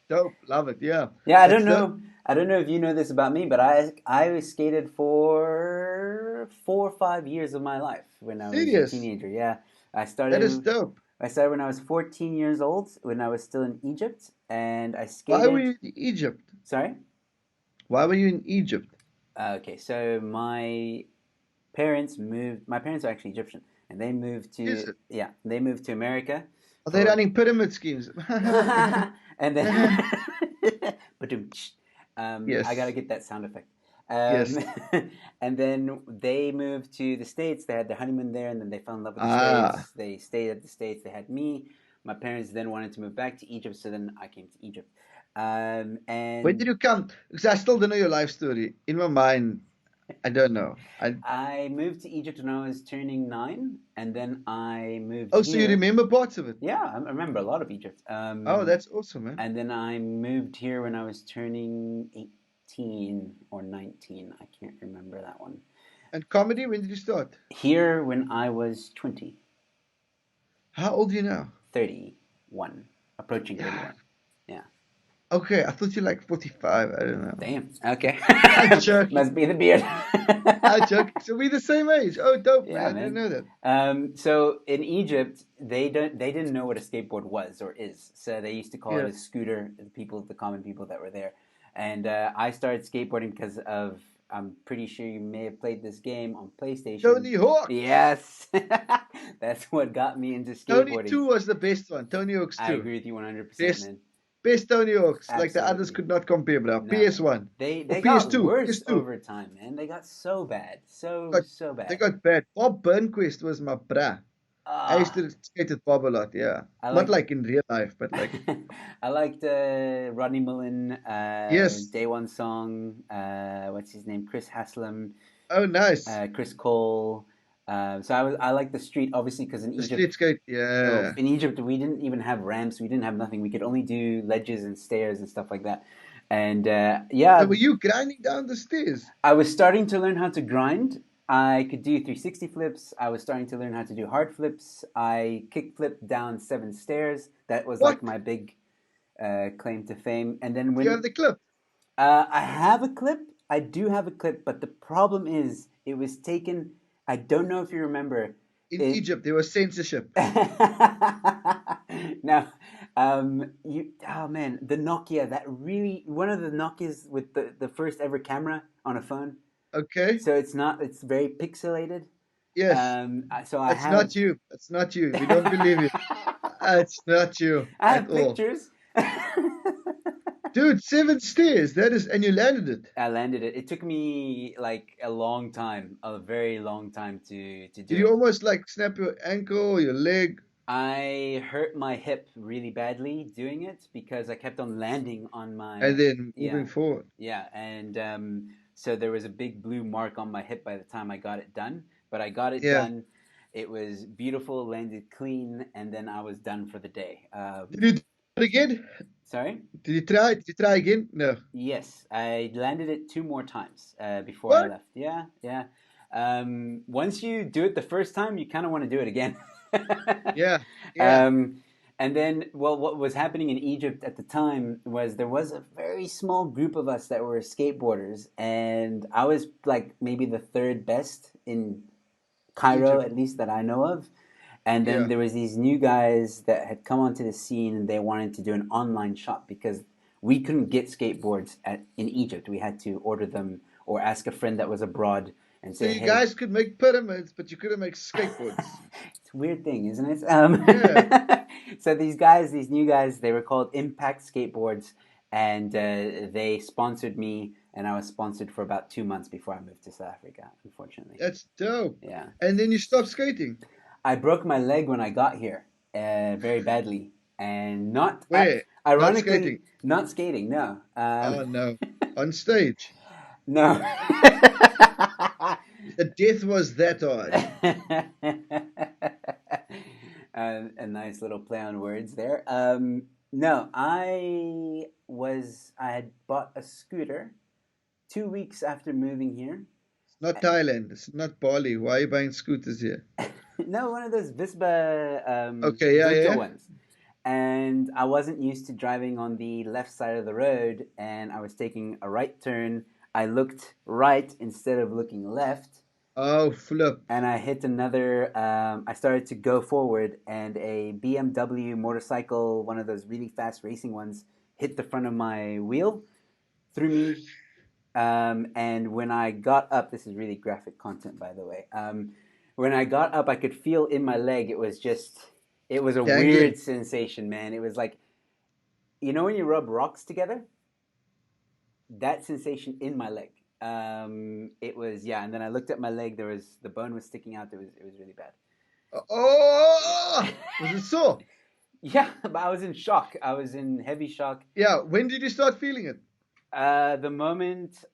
dope, love it, yeah. Yeah, I don't That's the know. I don't know if you know this about me, but I skated for 4 or 5 years of my life when I was a serious. teenager. Yeah, I That is started. dope. I started when I was 14 years old, when I was still in Egypt, and I Why were skated. you in Egypt? Sorry. Why were you in Egypt? Okay, so my parents moved. My parents are actually Egyptian, and they moved Is to it? they moved to America Are they for running pyramid schemes? and then but I gotta Yes, get that sound effect. Um, yes. and then they moved to the States. They had their honeymoon there, and then they fell in love with the Ah. States. They stayed at the States. They had me. My parents then wanted to move back to Egypt, so then I came to Egypt. When And did you come? Because I still don't know your life story. In my mind, I don't know. I moved to Egypt when I was turning 9, and then I moved Oh, so you here. remember parts of it? Yeah, I remember a lot of Egypt. Oh, that's awesome, man. And then I moved here when I was turning 18 or 19. I can't remember that one. And comedy, when did you start? Here when I was 20, How old are you now? 31, approaching Yeah. 31. Yeah. Okay, I thought you were like 45. I don't know. Damn. Okay. I'm joking. Must be the beard. I'm joking. So we're the same age. Oh, dope, man. Yeah, I didn't man. know that. So in Egypt, they didn't know what a skateboard was or is. So they used to call it Yeah. a scooter. The common people that were there, and I started skateboarding because of. I'm pretty sure you may have played this game on PlayStation. Tony Hawk. Yes, that's what got me into Tony skateboarding. 2 was the best one. Tony Hawk's I 2. agree with you 100%, Best, man. best Tony Hawk's. Like the others Absolutely. could not compare, bro. No, PS1 or they got PS2. worse PS2. over time, man. They got so bad, Got, so they bad. got bad. Bob Burnquist was my bra. I used Ah, to skate with Bob a lot, yeah. I Not like like in real life, but like, I liked Rodney Mullen, yes. Day One Song, what's his name? Chris Haslam, Oh, nice. Chris Cole. So I like the street obviously because The street skate, yeah. In Egypt we didn't even have ramps, we didn't have nothing. We could only do ledges and stairs and stuff like that. And So yeah, were you grinding down the stairs? I was starting to learn how to grind. I could do 360 flips. I was starting to learn how to do hard flips. I kick flipped down 7 stairs. That was What? like my big claim to fame. And then Do you have when the clip? I have a clip, I do have a clip, but the problem is it was taken. I don't know if you remember In it. Egypt, there was censorship. Now, you oh man, the Nokia that really one of the Nokias with the first ever camera on a phone. Okay. So it's not it's very pixelated. Yes. So I That's have not you. That's not you. We don't believe you. It's not you I at have all. pictures. Dude, 7 stairs. That is, and you landed it. I landed it. It took me like a long time, a very long time to do Did you it. almost like snap your ankle or your leg I hurt my hip really badly doing it because I kept on landing on my and then yeah, moving forward? yeah, and so there was a big blue mark on my hip by the time I got it done. But I got it Yeah. done. It was beautiful, landed clean, and then I was done for the day. Did you do it again? Sorry? Did you try? Did you try again? No. Yes, I landed it two more times before I What? left. Yeah, yeah. Once you do it the first time, you kind of want to do it again. Yeah. Yeah. um, and then, well, what was happening in Egypt at the time was there was a very small group of us that were skateboarders, and I was like maybe the third best in Cairo, Egypt. at least that I know of. And then Yeah. there was these new guys that had come onto the scene, and they wanted to do an online shop because we couldn't get skateboards in Egypt. We had to order them or ask a friend that was abroad and So say, you "Hey." guys could make pyramids, but you couldn't make skateboards. It's a weird thing, isn't it? Yeah. So these guys, these new guys, they were called Impact Skateboards, and they sponsored me, and I was sponsored for about 2 months before I moved to South Africa. Unfortunately, That's dope. yeah. And then you stopped skating. I broke my leg when I got here, very badly, and not Where? Not ironically skating. not skating. No, Oh no. On stage. no. The death was that hard. A nice little play on words there. No, I had bought a scooter 2 weeks after moving here. It's not Thailand. It's not Bali. Why are you buying scooters here? No, one of those Vispa Okay, yeah, virtual yeah. ones. And I wasn't used to driving on the left side of the road, and I was taking a right turn. I looked right instead of looking left, Oh, flip. and I hit another. I started to go forward, and a BMW motorcycle, one of those really fast racing ones, hit the front of my wheel, threw me. And when I got up, this is really graphic content, by the way. When I got up, I could feel in my leg. It was a Dangling. weird sensation, man. It was like, you know, when you rub rocks together, that sensation in my leg. It was, yeah. And then I looked at my leg. The bone was sticking out. It was really bad. Oh! Was it sore? Yeah, but I was in shock. I was in heavy shock. Yeah. When did you start feeling it? The moment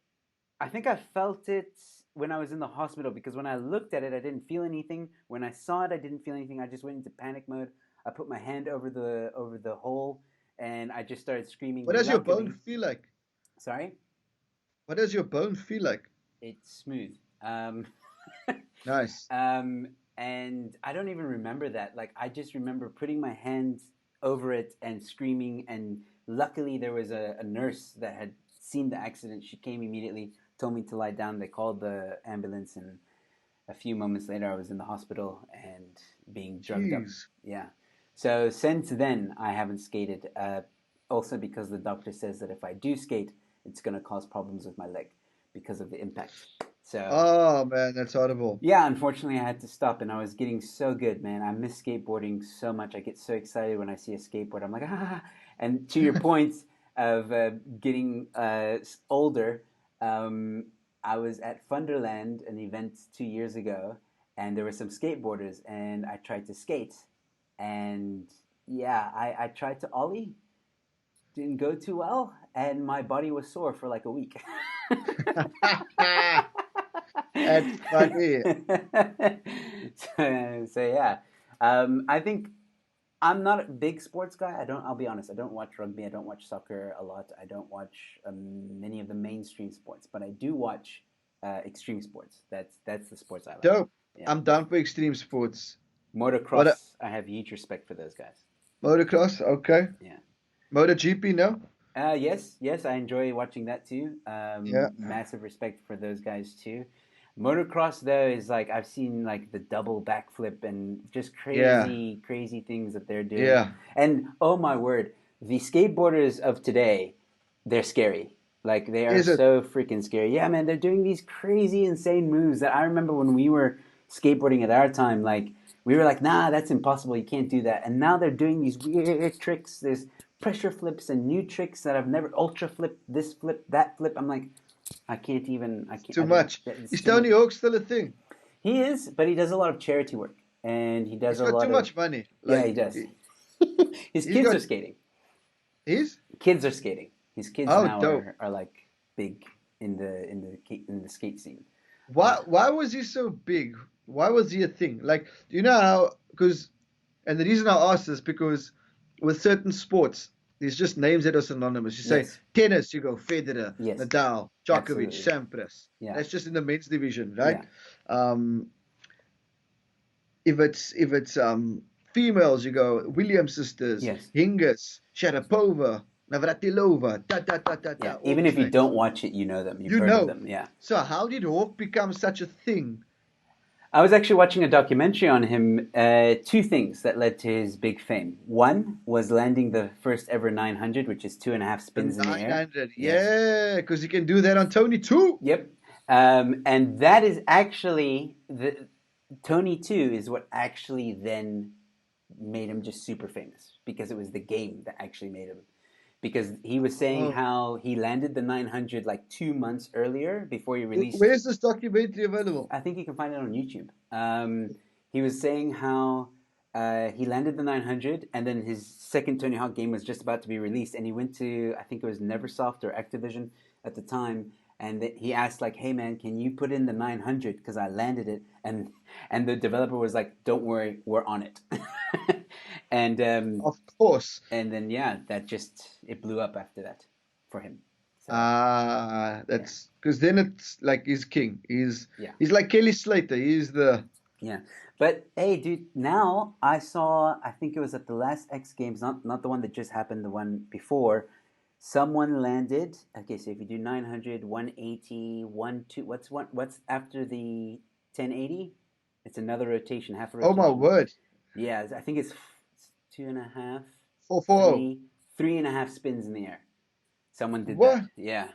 I think I felt it when I was in the hospital because when I looked at it, I didn't feel anything. When I saw it, I didn't feel anything. I just went into panic mode. I put my hand over the hole, and I just started screaming, What does your bone "Luckily!" feel like? Sorry, What does your bone feel like? it's smooth. Nice. um, and I don't even remember that. Like I just remember putting my hands over it and screaming. And luckily, there was a nurse that had seen the accident. She came immediately, told me to lie down. They called the ambulance, and a few moments later, I was in the hospital and being drugged up. Jeez. Yeah. So since then, I haven't skated. Also, because the doctor says that if I do skate, it's going to cause problems with my leg because of the impact. So Oh man, that's horrible. yeah, unfortunately, I had to stop, and I was getting so good, man. I miss skateboarding so much. I get so excited when I see a skateboard. I'm like, ah! And to your point of getting older, um, I was at Funderland, an event 2 years ago, and there were some skateboarders, and I tried to skate, and yeah, I tried to ollie, didn't go too well, and my body was sore for like a week. That's funny. So yeah, I think I'm not a big sports guy. I don't. I'll be honest. I don't watch rugby. I don't watch soccer a lot. I don't watch many of the mainstream sports, but I do watch extreme sports. That's the sports I like. Dope. Yeah, I'm down for extreme sports. What a motocross. I have huge respect for those guys. motocross? Okay. Yeah. MotoGP? No. Yes, I enjoy watching that too. Yeah, Massive respect for those guys too. Motocross though is like I've seen like the double backflip and just yeah, crazy things that they're doing. yeah. And oh my word, the skateboarders of today, they're scary. Like they are Is it so freaking scary. Yeah, man, they're doing these crazy, insane moves that I remember when we were skateboarding at our time. Like we were like, nah, that's impossible. You can't do that. And now they're doing these weird tricks. There's pressure flips and new tricks that I've never ultra flip, this flip, that flip. I'm like, I can't even. I can't. too I don't. much? It's Is too much. Tony Hawk still a thing? He is, but he does a lot of charity work, and he does He's a got lot too of. much money. Yeah, he Like does. His he's kids got are skating. his. Kids are skating. His kids Oh, now dope. are like big in the skate scene. Why was he so big? Why was he a thing? Like, you know how? Because and the reason I ask this because with certain sports, there's just names that are synonymous. You say Yes, tennis, you go Federer, yes, Nadal, Djokovic, absolutely. Sampras. Yeah, That's just in the men's division, right? yeah, Um, if it's females, you go Williams sisters, yes, Hingis, Sharapova, Navratilova, yeah. all Even these if you names. don't watch it, you know them. You've You heard of know. them. Yeah. So how did Hawk become such a thing? I was actually watching a documentary on him. Two things that led to his big fame. One was landing the first ever 900, which is two and a half The spins in the air. 900, Yes. yeah, because he can do that on Tony too. Yep. And that is actually the Tony 2 is what actually then made him just super famous because it was the game that actually made him. Because he was saying Oh, how he landed the 900 like 2 months earlier before he released. where's this documentary available? I think you can find it on YouTube. He was saying how he landed the 900, and then his second Tony Hawk game was just about to be released, and he went to I think it was Neversoft or Activision at the time, and he asked like, "Hey man, can you put in the 900 because I landed it?" And the developer was like, "Don't worry, we're on it." and Of course. and then yeah, that just it blew up after that for him. So yeah, That's because then it's like he's king. yeah. He's like Kelly Slater. He's the Yeah, but hey, dude. Now I saw. I think it was at the last X Games, not the one that just happened, the one before. Someone landed. Okay, so if you do 900, 180, 1 2, what's after the 1080? It's another rotation, half a oh my rotation. word, Yeah, I think it's two and a half, 440. three and a half spins in the air. Someone did that. What? Yeah.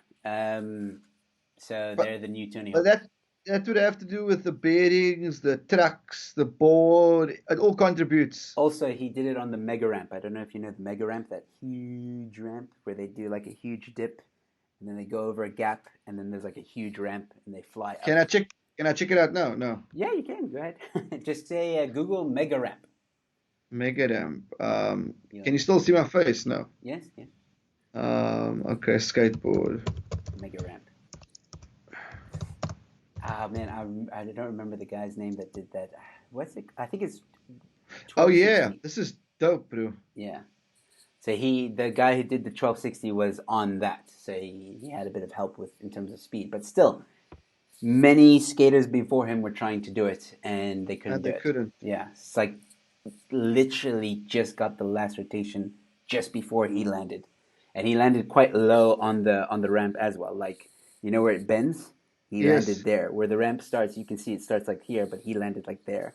So But they're the new Tony but Hawk. that would have to do with the bearings, the trucks, the board. It all contributes. Also, he did it on the mega ramp. I don't know if you know the mega ramp, that huge ramp where they do like a huge dip and then they go over a gap and then there's like a huge ramp and they fly Can up. I check? Can I check it out now? No. Yeah, you can. Go ahead. Just say Google mega ramp. Mega Ramp. Yeah. Can you still see my face? No. Yes, yeah. Okay, skateboard. Mega ramp. Ah, man, I don't remember the guy's name that did that. What's it? I think it's Oh yeah, 1260. this is dope, bro. Yeah. So the guy who did the 1260 was on that. So he had a bit of help with in terms of speed, but still, many skaters before him were trying to do it and they couldn't And do they it. couldn't. Yeah, it's like literally just got the last rotation just before he landed, and he landed quite low on the ramp as well. Like you know where it bends, he landed Yes. there. Where the ramp starts, you can see it starts like here, but he landed like there.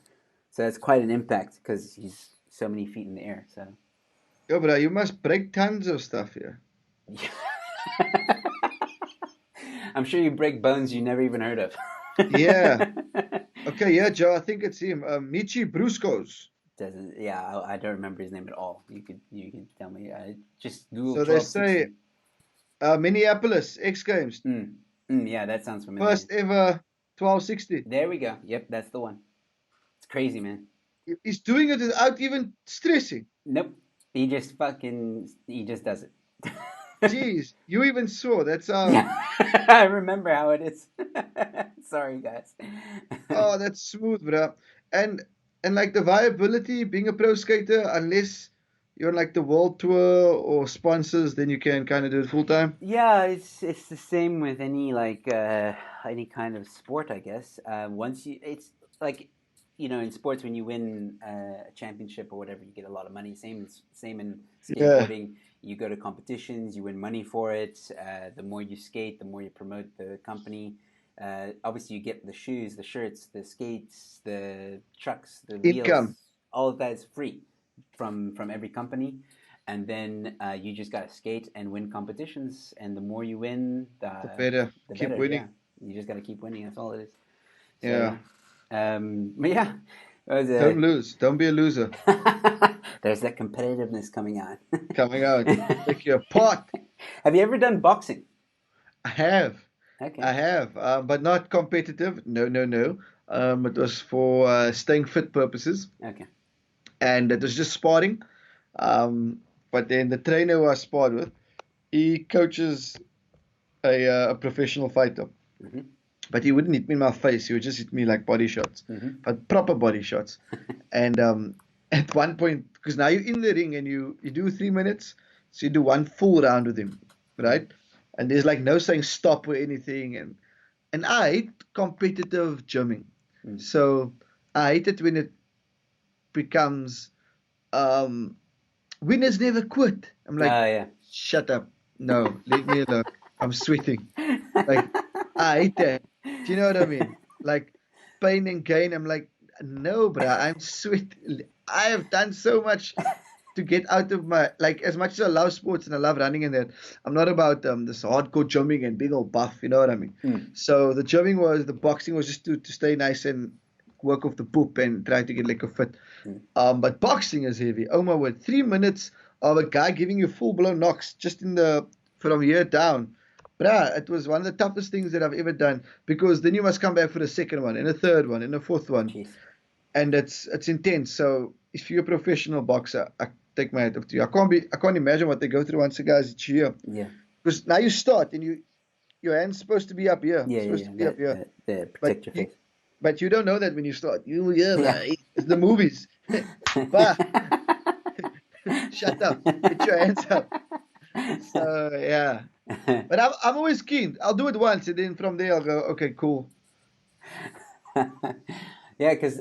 So that's quite an impact because he's so many feet in the air. So. Yo, bro, you must break tons of stuff here. I'm sure you break bones you never even heard of. Yeah. Okay, yeah, Joe, I think it's him. Michi Bruscos. Doesn't yeah, I don't remember his name at all. You could tell me. Just Google So they say 1260. Minneapolis X Games, Yeah, that sounds familiar. first ever 1260. There we go. Yep, that's the one. It's crazy, man. He's doing it without even stressing. Nope. He just does it. Jeez, you even saw. That's Yeah, I remember how it is. Sorry, guys. oh, that's smooth, bro. And and like the viability being a pro skater, unless you're on like the world tour or sponsors, then you can kind of do it full time. Yeah, it's the same with any like any kind of sport, I guess. Once you, it's like in sports when you win a championship or whatever, you get a lot of money. Same in Yeah. skateboarding. You go to competitions, you win money for it. The more you skate, the more you promote the company. Obviously, you get the shoes, the shirts, the skates, the trucks, the wheels. Income. All of that is free from every company. And then you just gotta skate and win competitions. And the more you win, The better. the Keep better. Yeah, winning. you just gotta keep winning. That's all it is. So Yeah. yeah, but yeah, it was Don't lose. Don't be a loser. there's that competitiveness coming out. Coming out. Take you apart. Have you ever done boxing? I have. Okay. I have. But not competitive. No, no, no. It was for staying fit purposes. Okay. And it was just sparring. Um, but then the trainer who I sparred with, he coaches a professional fighter. Hmm. But he wouldn't hit me in my face. He would just hit me like body shots, Hmm. but proper body shots. And at one point, because now you're in the ring and you do 3 minutes, so you do one full round with him, right? And there's like no saying stop or anything. And I hate competitive gymming, Mm. so I hate it when it becomes winners never quit. I'm like, Oh yeah. shut up, no, leave me alone. I'm sweating. Like, I hate that. Do you know what I mean? Like, pain and gain. I'm like, no, bruh, I'm sweet. I have done so much to get out of my, like, as much as I love sports and I love running and that, I'm not about this hardcore jumping and being all buff, you know what I mean? Mm. So the boxing was just to stay nice and work off the poop and try to get like a fit. Mm. But boxing is heavy. Oh my word, 3 minutes of a guy giving you full blown knocks just from here down. Bruh, it was one of the toughest things that I've ever done because then you must come back for the second one and a third one and a fourth one. Jeez. And it's intense. So if you're a professional boxer, I take my hat off to you. I can't imagine what they go through once the guys hit you here. Yeah. Because now you start and your hand's supposed to be up here. Yeah. It's Yeah. supposed Yeah. to be up here. That But protect your you face. but you don't know that when you start. Yeah, Yeah. man, it's the movies. Bah, shut up. Get your hands up. So yeah. But I'm always keen. I'll do it once, and then from there I'll go, okay, cool. Yeah, because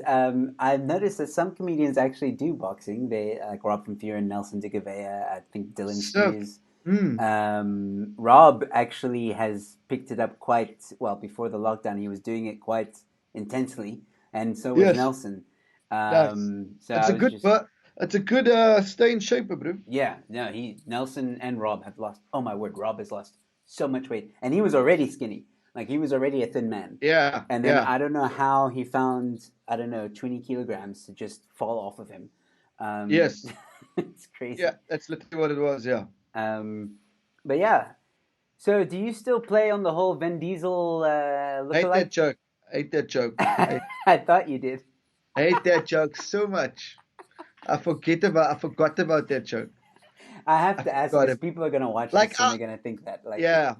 I've noticed that some comedians actually do boxing. They like Rob from Fear and Nelson de Gouveia, I think Dylan So, Steers. mm, Rob actually has picked it up quite well before the lockdown. He was doing it quite intensely, and so was yes, Nelson. nice. So It's I a was good, just but it's a good stay in shape, bro. yeah, no, he Nelson and Rob have lost. Oh my word, Rob has lost so much weight, and he was already skinny. Like he was already a thin man, Yeah, and then yeah, I don't know how he found 20 kilograms to just fall off of him. Um, yes, it's crazy. yeah. That's literally what it was. Yeah. Um, but yeah, so do you still play on the whole Vin Diesel Hate lookalike? that joke. Hate that joke. I thought you did. Hate that joke so much. I forgot about that joke. I have I to ask forgot because it. people are gonna watch Like, this and they're gonna think that like yeah.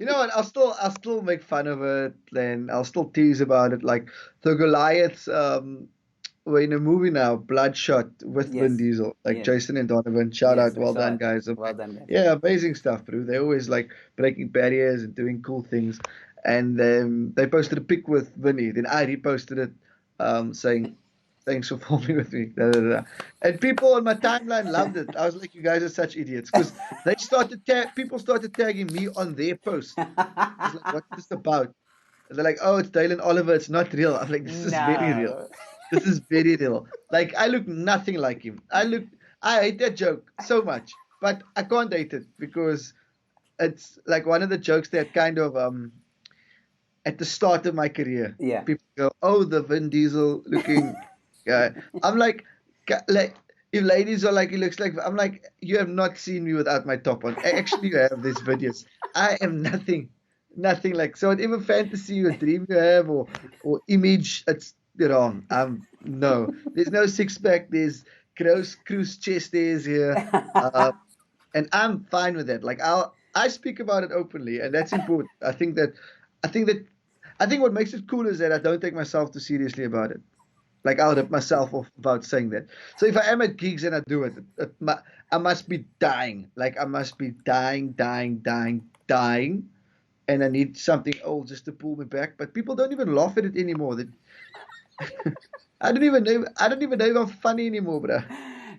You know what? I'll still make fun of it, and I'll still tease about it. Like the Goliaths, were in a movie now, Bloodshot with Vin yes, Diesel, like yes, Jason and Donovan. Shout yes. out, I well saw done, it. guys. Well done, guys. Yeah, amazing stuff, bro. They're always like breaking barriers and doing cool things. And they posted a pic with Vinny. Then I reposted it, saying, "Thanks for filming with me." Da, da, da. And people on my timeline loved it. I was like, "You guys are such idiots," because people started tagging me on their post. I was like, "What's this about?" And they're like, "Oh, it's Dalin Oliver. It's not real." I'm like, "This is very real. No. This is very real." Like, I look nothing like him. I hate that joke so much, but I can't hate it because it's like one of the jokes that kind of at the start of my career, Yeah. people go, "Oh, the Vin Diesel looking guy." I'm like, like if ladies are like, "He looks like," I'm like, "You have not seen me without my top on." Actually, you have these videos. I am nothing like. So whatever fantasy or dream you have or image, it's wrong. No, there's no six pack. There's cruise chest days here. Uh, and I'm fine with that. Like I speak about it openly, and that's important. I think that I think what makes it cool is that I don't take myself too seriously about it. Like I'll rip myself off about saying that. So if I am at gigs and I do it, I must be dying. Like I must be dying, and I need something old just to pull me back. But people don't even laugh at it anymore. I don't even know if I'm funny anymore, bro.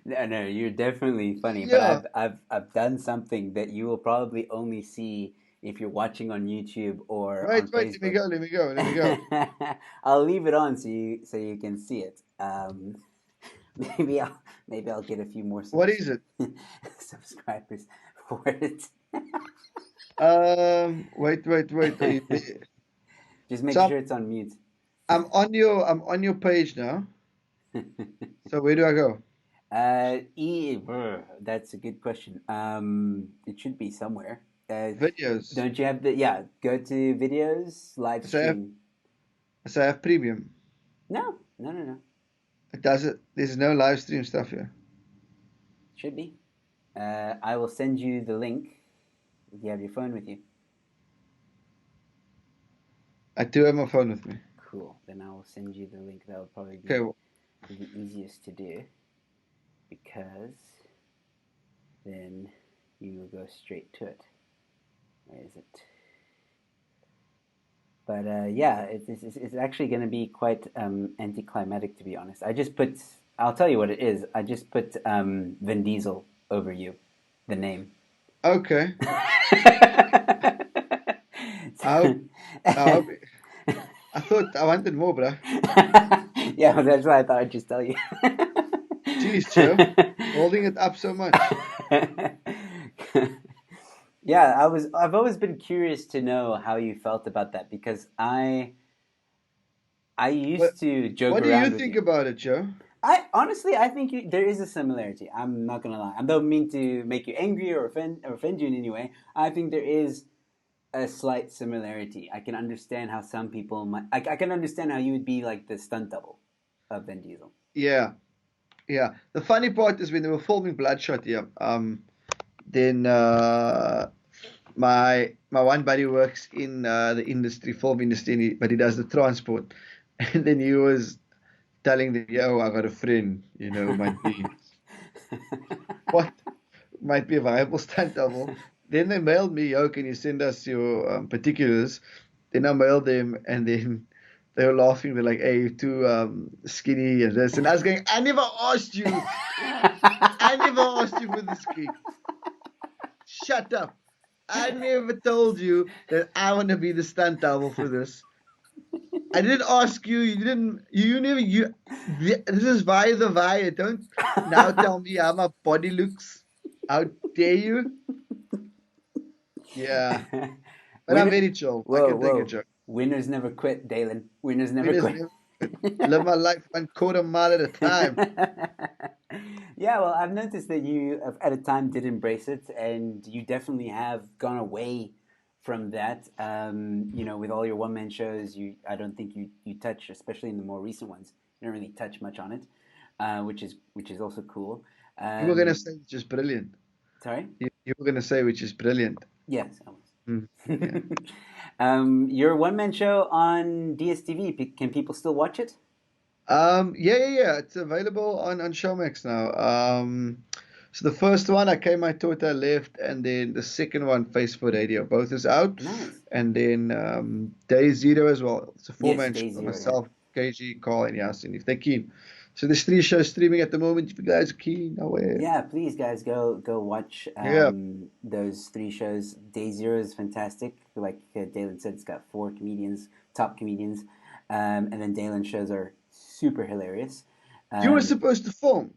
No, no, you're definitely funny, but Yeah. I've done something that you will probably only see if you're watching on YouTube or Wait, on wait, let me Facebook. go, let me go, let me go. I'll leave it on so you can see it. Maybe I'll get a few more What is it? subscribers for it. Wait, wait, wait. Are you there? Just make So sure it's on mute. I'm on your page now. So where do I go? That's a good question. It should be somewhere. Videos. Don't you have the, yeah, go to videos, live So I have, stream. so I have premium. No, no, no, no. It does it. There's no live stream stuff here. Should be. I will send you the link if you have your phone with you. I do have my phone with me. Cool. Then I will send you the link. That will probably Okay, be the easiest to do because then you will go straight to it. Where is it? But yeah, it's actually going to be quite anticlimactic, to be honest. I'll tell you what it is. I just put Vin Diesel over you, the name. okay. I hope, I hope, I thought I wanted more, bro. Yeah, that's why I thought I'd just tell you. Jeez, Joe. Holding it up so much. Yeah, I've always been curious to know how you felt about that because I What used to joke what do you around with think you. about it, Joe? I honestly, I think there is a similarity. I'm not gonna lie. I don't mean to make you angry or offend you in any way. I think there is a slight similarity. I can understand how some people might. I can understand how you would be like the stunt double of Vin Diesel. Yeah, yeah. The funny part is when they were filming Bloodshot here, then my one buddy works in the industry, film industry, but he does the transport. And then he was telling them, "Yo, I got a friend, what might be a viable stunt double." Then they mailed me, "Yo, can you send us your particulars?" Then I mailed them, and then they were laughing. They're like, "Hey, you're too skinny and this." And I was going, "I never asked you. I never asked you for this gig. Shut up. I never told you that I want to be the stunt double for this. I didn't ask you. You didn't. You never. You. This is via the via. Don't now tell me how my body looks. How dare you?" Yeah, but I'm Winner, very chill. I whoa, can take a whoa! joke. Winners never quit, Dalen. Winners never Winners quit. never live my life 1/4 mile at a time. Yeah, well, I've noticed that you, at a time, did embrace it, and you definitely have gone away from that. With all your one man shows, I don't think you touch, especially in the more recent ones, you don't really touch much on it, which is also cool. You were gonna Um, say which is brilliant. Sorry. You were gonna say which is brilliant. Yes, I Mm, yeah. was. Your one man show on DSTV. Can people still watch it? Yeah, yeah, yeah. It's available on Showmax now. So the first one, I came, I taught, I left, and then the second one, Face for Radio, both is out, Nice. and then Day Zero as well. It's a Yes, four-man show. Day Zero. Yeah. Myself, KG, Carl, and Yasin, if they're keen. So there's 3 shows streaming at the moment. If you guys are keen, aware. Yeah, please, guys, go watch Yeah. those three shows. Day Zero is fantastic. Like Dalen said, it's got four comedians, top comedians, and then Dalen's shows are super hilarious. You were Um, supposed to film.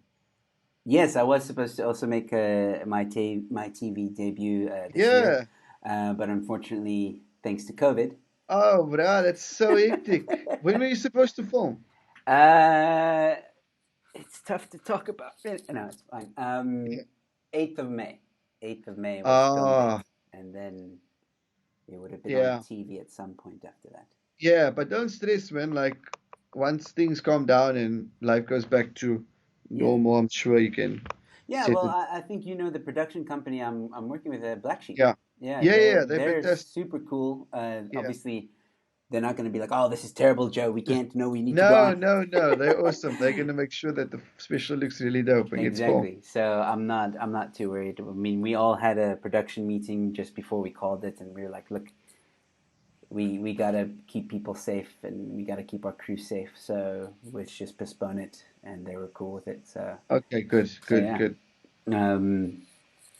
yes, I was supposed to also make my TV debut this year, Yeah. but unfortunately, thanks to COVID, Oh, bro, that's so hectic. When were you supposed to film? uh, it's tough to talk about. No, it's fine. Yeah. 8th of May. 8th of May was film date, Ah, and then it would have been on yeah. TV at some point after that. Yeah, but don't stress, man. Like, once things calm down and life goes back to Yeah. normal, I'm sure you can Yeah, set well, it. I think you know the production company I'm working with, Black Sheep. Yeah. Yeah, Yeah, they're yeah, they're they're fantastic. super cool. Yeah. Obviously, they're not going to be like, "Oh, this is terrible, Joe. We can't. No, we need to go No, on." no, no. They're awesome. They're gonna make sure that the special looks really dope and gets filmed. Exactly. So I'm not too worried. I mean, we all had a production meeting just before we called it, and we were like, "Look, we gotta keep people safe and we gotta keep our crew safe. So let's just postpone it, and they were cool with it. Okay, good, So good, yeah. good. Um,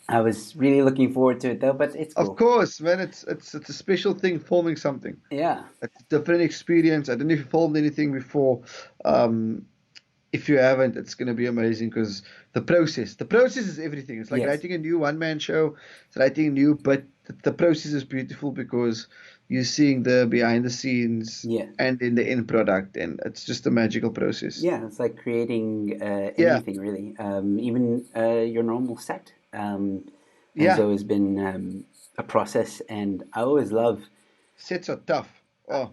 I was really looking forward to it though, but it's Of cool. course, man, it's a special thing filming something. Yeah. It's a different experience. I don't know if you filmed anything before. Um, if you haven't, it's going to be amazing because the process is everything. It's like Yes. writing a new one-man show. It's writing new, but the process is beautiful because you're seeing the behind the scenes Yeah. and in the end product, and it's just a magical process. Yeah, it's like creating Yeah, anything really, even your normal set has yeah. always been a process, and I always love. Sets are tough. Oh,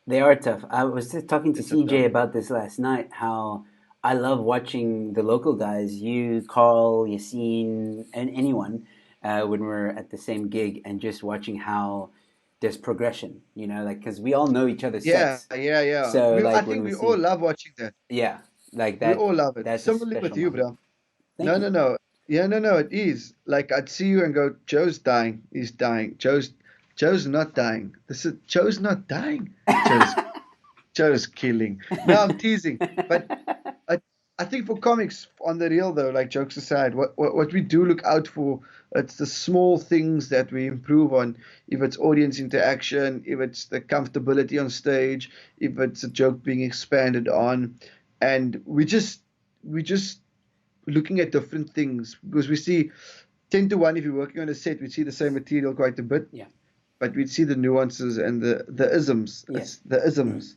They are tough. I was just talking to sets are CJ tough. about this last night. How I love watching the local guys, you, Carl, Yassine, and anyone, when we're at the same gig, and just watching how there's progression. You know, like because we all know each other's Yeah, sets, yeah, yeah. so I like when think we we all see, love watching that. yeah, like We that, all love it. that's a Similarly special with you, moment. bro. Thank No, you. no, no. Yeah, no, no, it is. Like I'd see you and go, Joe's dying. He's dying. Joe's not dying. This is Joe's not dying. Joe's Joe's killing. No, I'm teasing. But I I think for comics on the real though, like jokes aside, what we do look out for, it's the small things that we improve on. If it's audience interaction, if it's the comfortability on stage, if it's a joke being expanded on, and we just looking at different things because we see 10 to 1 if you're working on a set, we see the same material quite a bit, Yeah. but we see the nuances and the isms. Yes. It's the isms.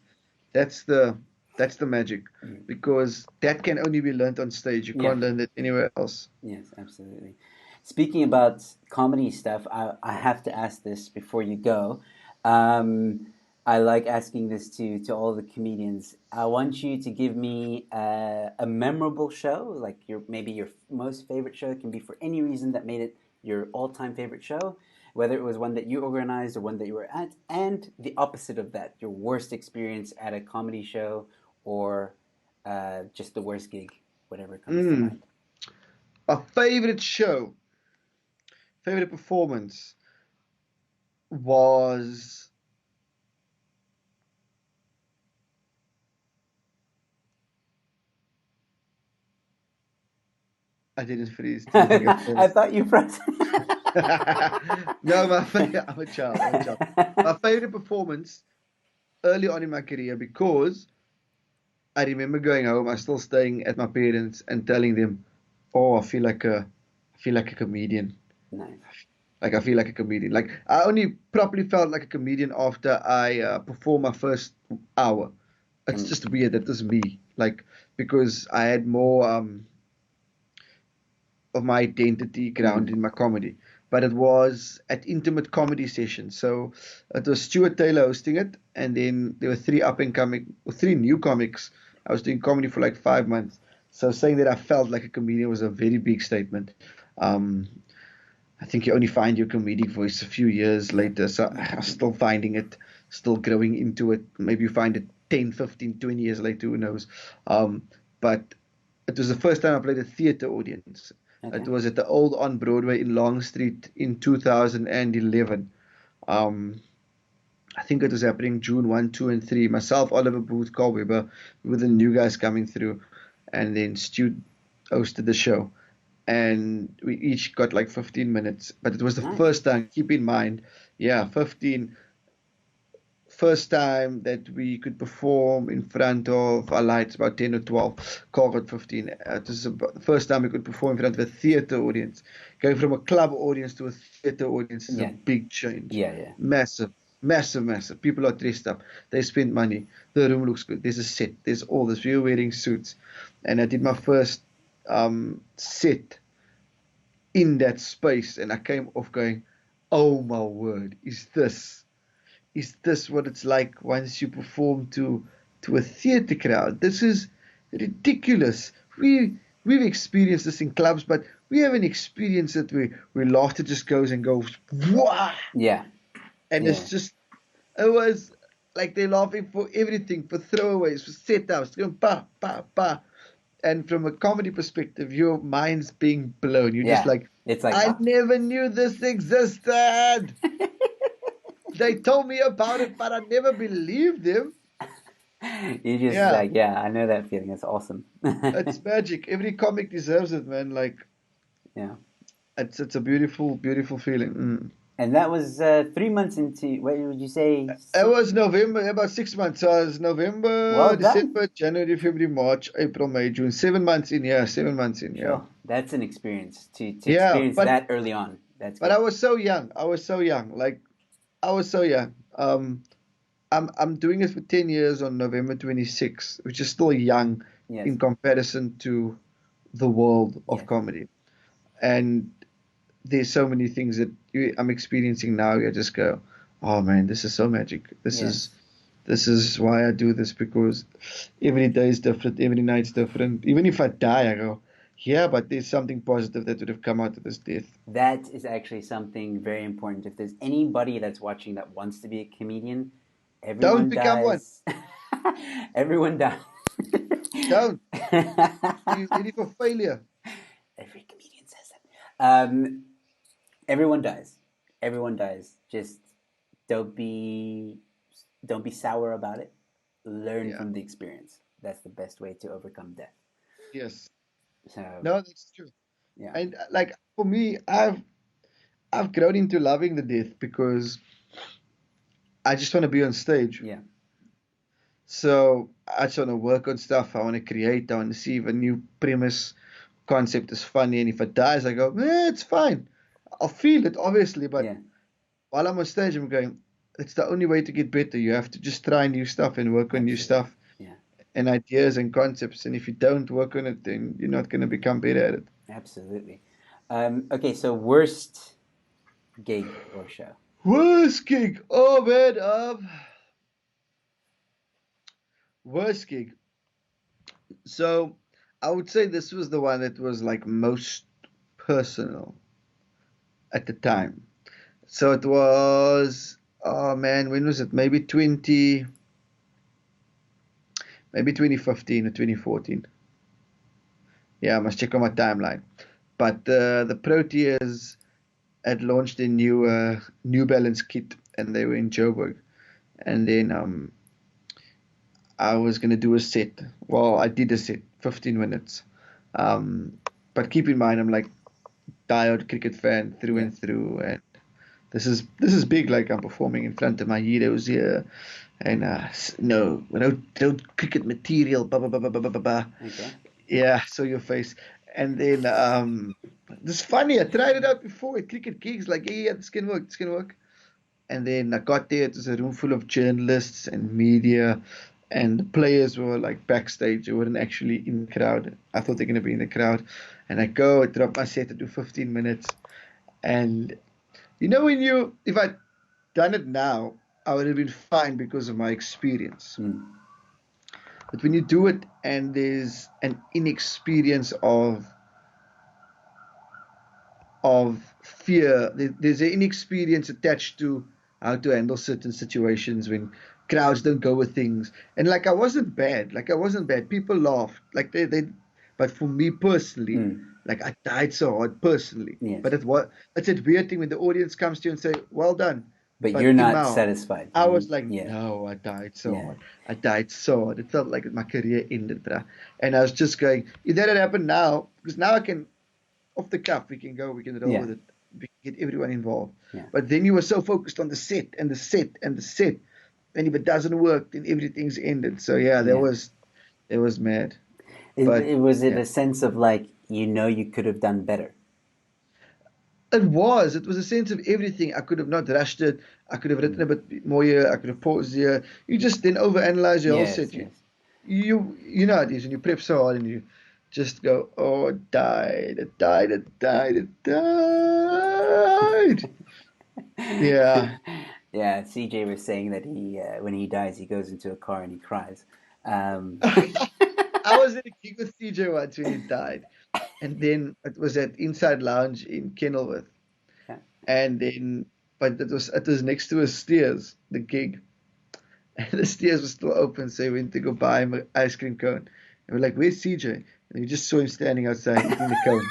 That's the magic because that can only be learned on stage. You Yeah. can't learn it anywhere else. Yes, absolutely. Speaking about comedy stuff, I have to ask this before you go. Um, I like asking this to all the comedians. I want you to give me a memorable show, like your maybe your most favorite show. It can be for any reason that made it your all-time favorite show, whether it was one that you organized or one that you were at, and the opposite of that, your worst experience at a comedy show or just the worst gig, whatever comes to Mm. mind. A favorite show, favorite performance was I didn't freeze. Didn't think I I froze. thought you froze. No, I'm a child. I'm a child. My favorite performance early on in my career because I remember going home. I was still staying at my parents and telling them, "Oh, I feel like a comedian. Nice. Like I feel like a comedian. Like I only properly felt like a comedian after I performed my first hour. It's Um, just weird. That was me. Like because I had more of my identity grounded mm, in my comedy. But it was at intimate comedy sessions. So it was Stuart Taylor hosting it, and then there were three up and coming, or three new comics. I was doing comedy for like 5 months. So saying that I felt like a comedian was a very big statement. Um, I think you only find your comedic voice a few years yeah. later. So I'm still finding it, still growing into it. Maybe you find it 10, 15, 20 years later, who knows. But it was the first time I played a theater audience. It Okay. was at the old on Broadway in Long Street in 2011. Um, I think it was happening June 1, 2, and 3. Myself, Oliver Booth, Carl Weber, we were the new guys coming through. And then Stu hosted the show. And we each got like 15 minutes. But it was the Nice. first time, keep in mind, yeah, 15, first time that we could perform in front of our lights, about 10 or 12. Carl got 15. It was about the first time we could perform in front of a theater audience. Going from a club audience to a theater audience is a Yeah. big change. Yeah. Yeah. Massive, massive, massive. People are dressed up. They spend money. The room looks good. There's a set. There's all this. We were wearing suits. And I did my first set in that space, and I came off going, "Oh my word, is this what it's like once you perform to a theater crowd? This is ridiculous. We've experienced this in clubs, but we haven't experienced it where laughter just goes and goes, Wah! Yeah. And Yeah. it's just it was like they're laughing for everything, for throwaways, for setups, going pa pa pa. And from a comedy perspective, your mind's being blown. You're just Yeah. like, It's like I never knew this existed. They told me about it, but I never believed them. You just Yeah, like, yeah, I know that feeling. It's awesome. it's magic. Every comic deserves it, man. Like Yeah. it's a beautiful, beautiful feeling. And that was 3 months into, what would you say? It was November, about 6 months. So it was Well November, done. December, January, February, March, April, May, June. 7 months in, yeah, 7 months in, yeah. Sure. That's an experience to Yeah, experience that early on. That's but I good. was so young. I was so young. Like I was so young. I'm doing it for 10 years on November 26th, which is still young Yes. in comparison to the world of Yes. comedy. And there's so many things that I'm experiencing now. I just go, oh man, this is so magic. Yes. This is why I do this, because every day is different, every night's different. Even if I die, I go, yeah, but there's something positive that would have come out of this death. That is actually something very important. If there's anybody that's watching that wants to be a comedian, Don't everyone become one. dies. Everyone dies. Don't. You're ready for failure. Every comedian says that. Everyone dies. Everyone dies. Just don't be don't be sour about it. Learn Yeah. from the experience. That's the best way to overcome death. Yes. So No, that's true. yeah, And like for me, I've grown into loving the death because I just want to be on stage. yeah, So I just want to work on stuff. I want to create. I want to see if a new premise concept is funny. And if it dies, I go, it's fine. I'll feel it, obviously. But yeah, while I'm on stage, I'm going, it's the only way to get better. You have to just try new stuff and work on new absolutely, stuff yeah, and ideas and concepts. And if you don't work on it, then you're not going to become better at it. absolutely. Okay, so worst gig or show. Worst gig. Oh, man. Worst gig. So I would say this was the one that was like most personal at the time. So it was, oh man, when was it? Maybe 2015 or 2014. Yeah, I must check on my timeline. But the Proteas had launched a New Balance kit, and they were in Joburg. And then I was gonna do a set. Well, I did a set, 15 minutes. Um, but keep in mind, I'm like diehard cricket fan through Yeah. and through, and this is big. Like I'm performing in front of my heroes here, and no cricket material. Blah blah blah blah blah blah blah. Okay. Yeah, so your face. And then this is funny. I tried it out before at cricket gigs. Like yeah, this can work. This can work. And then I got there. It was a room full of journalists and media, and the players were like backstage. They weren't actually in the crowd. I thought they're gonna be in the crowd. And I drop my set, I do 15 minutes, and if I'd done it now, I would have been fine because of my experience. Mm. But when you do it and there's an inexperience of fear, there's an inexperience attached to how to handle certain situations when crowds don't go with things. And like I wasn't bad. Like I wasn't bad. People laughed. Like they but for me personally, Mm. like I died so hard personally. Yes. But it's a weird thing when the audience comes to you and say, well done. But But you're in my not heart, satisfied. I was like, Yeah. no, I died so Yeah. hard. I died so hard. It felt like my career ended, bruh. And I was just going, if that had happened now, because now I can, off the cuff, we can roll Yeah. with it. We can get everyone involved. Yeah. But then you were so focused on the set and the set and the set. And if it doesn't work, then everything's ended. So yeah, Yeah. that was mad. But It was it yeah. a sense of like you could have done better. It was a sense of everything. I could have not rushed it. I could have written Mm. a bit more here. I could have paused here. You just then overanalyze your whole Yes. set. Yes. You know how it is, and you prep so hard, and you just go, oh, it died, it died, it died, it died. Yeah. Yeah. CJ was saying that he when he dies he goes into a car and he cries. Um, I was in a gig with CJ once when he died, and then it was at Inside Lounge in Kenilworth, yeah. and then but it was next to a Steers, the gig, and the Steers was still open, so we went to go buy him an ice cream cone, and we're like, "Where's CJ?" And we just saw him standing outside eating the cone.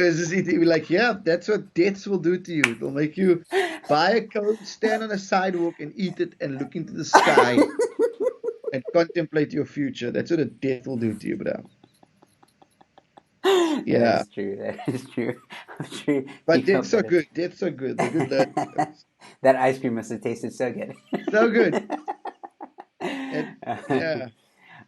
Because it'll be like, yeah, that's what deaths will do to you. It'll make you buy a cone, stand on a sidewalk and eat it and look into the sky and contemplate your future. That's what a death will do to you, bro. That Yeah. is true. That is true. I'm sure you But felt deaths are better. good. Deaths are good. They're good learning curves. That ice cream must have tasted so good. So good. And yeah.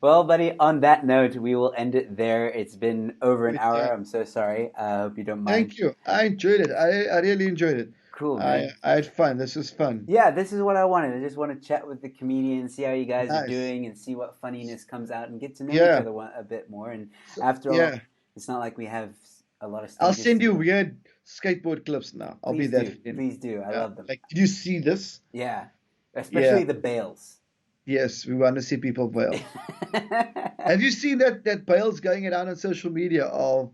Well, buddy, on that note, we will end it there. It's been over an Good hour. time. I'm so sorry. I hope you don't mind. Thank you. I enjoyed it. I really enjoyed it. Cool, I man. I had fun. This was fun. Yeah, this is what I wanted. I just want to chat with the comedians, see how you guys are Nice. doing, and see what funniness comes out, and get to know each Yeah. other a bit more. And So, after all, yeah. it's not like we have a lot of I'll stages send to you go. weird skateboard clips now. I'll be Please that do. fan. Please do. I Yeah. love them. Like, did you see this? Yeah. Yeah. Especially the bales. Yes, we want to see people bail. Have you seen that bails going around on social media of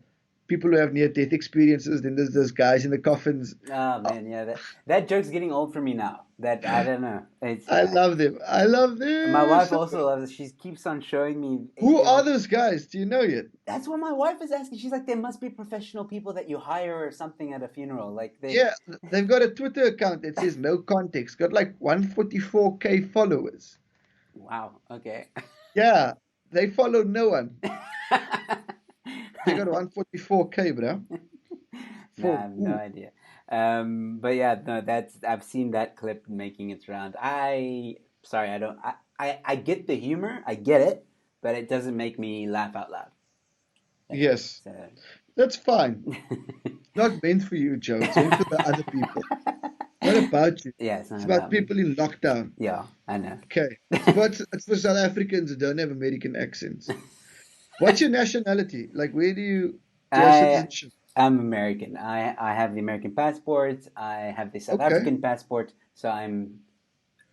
people who have near-death experiences? Then there's those guys in the coffins. Oh Uh, man, yeah, that joke's getting old for me now. That I don't know. It's I love them. I love my them wife so also much. loves it. She keeps on showing me. Who are those guys? Do you know yet? That's what my wife is asking. She's like, there must be professional people that you hire or something at a funeral. Like they. Yeah, they've got a Twitter account that says no context. Got like 144K followers. Wow. Okay. Yeah, they follow no one. They got 144K, bro. No, I For have no who? idea. But yeah, no, that's I've seen that clip making its round. Sorry, I don't. I get the humor. I get it, but it doesn't make me laugh out loud. That's it. Yes, that's fine. It's not meant for you, Joe. It's meant for the other people. It's not about you. Yeah, it's not It's about about me. people in lockdown. Yeah, I know. Okay. It's for South Africans who don't have American accents. What's your nationality? Like, do you have I citizenship? am American. I have the American passport. I have the South Okay. African passport. So I'm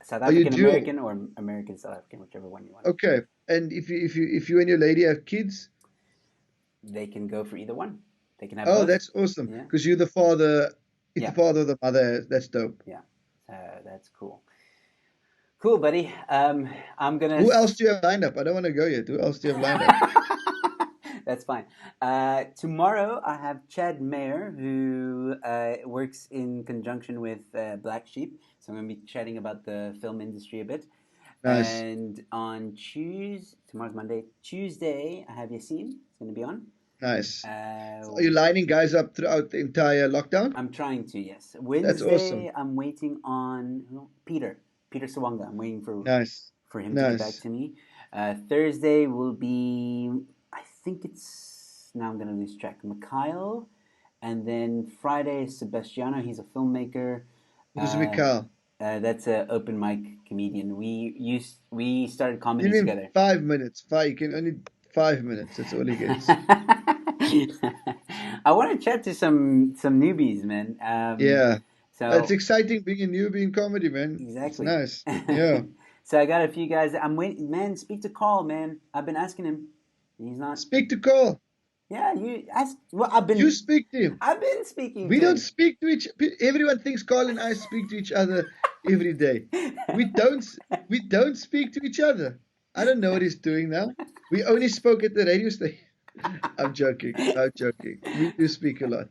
South Are you African dual? American or American South African, whichever one you want. Okay. And if you and your lady have kids, They can go for either one. They can have oh, both. that's awesome. Yeah, Because you're the father. If the yeah, father or the mother, that's dope. yeah. So that's cool. Cool, buddy. I'm gonna. Who else do you have lined up? I don't want to go yet. Who else do you have lined up? That's fine. Tomorrow I have Chad Mayer, who works in conjunction with Black Sheep. So I'm going to be chatting about the film industry a bit. Nice. And on tomorrow's Monday, Tuesday, I have Yassine. It's going to be on. Nice. Uh, So are you lining guys up throughout the entire lockdown? I'm trying to, yes. That's awesome. Wednesday, I'm waiting on Peter Sawanga. I'm waiting Nice. for him to get back Nice. to me. Thursday will be, I think it's, now I'm going to lose track, Mikhail. And then Friday is Sebastiano. He's a filmmaker. Who's Uh, Mikhail? that's an open mic comedian. We started Give comedy him together. 5 minutes. You can only 5 minutes. That's all he gets. I want to chat to some newbies, man. Yeah. It's So exciting being a newbie in comedy, man. It's exactly. nice. Yeah. So I got a few guys. I'm waiting, man. Speak to Carl, man. I've been asking him. He's not. Speak to Cole. Yeah, you ask. Well, You speak to him. I've been speaking We to don't him. speak to everyone thinks Carl and I speak to each other every day. We don't we don't speak to each other. I don't know what he's doing now. We only spoke at the radio station. I'm joking. I'm joking. We do speak a lot.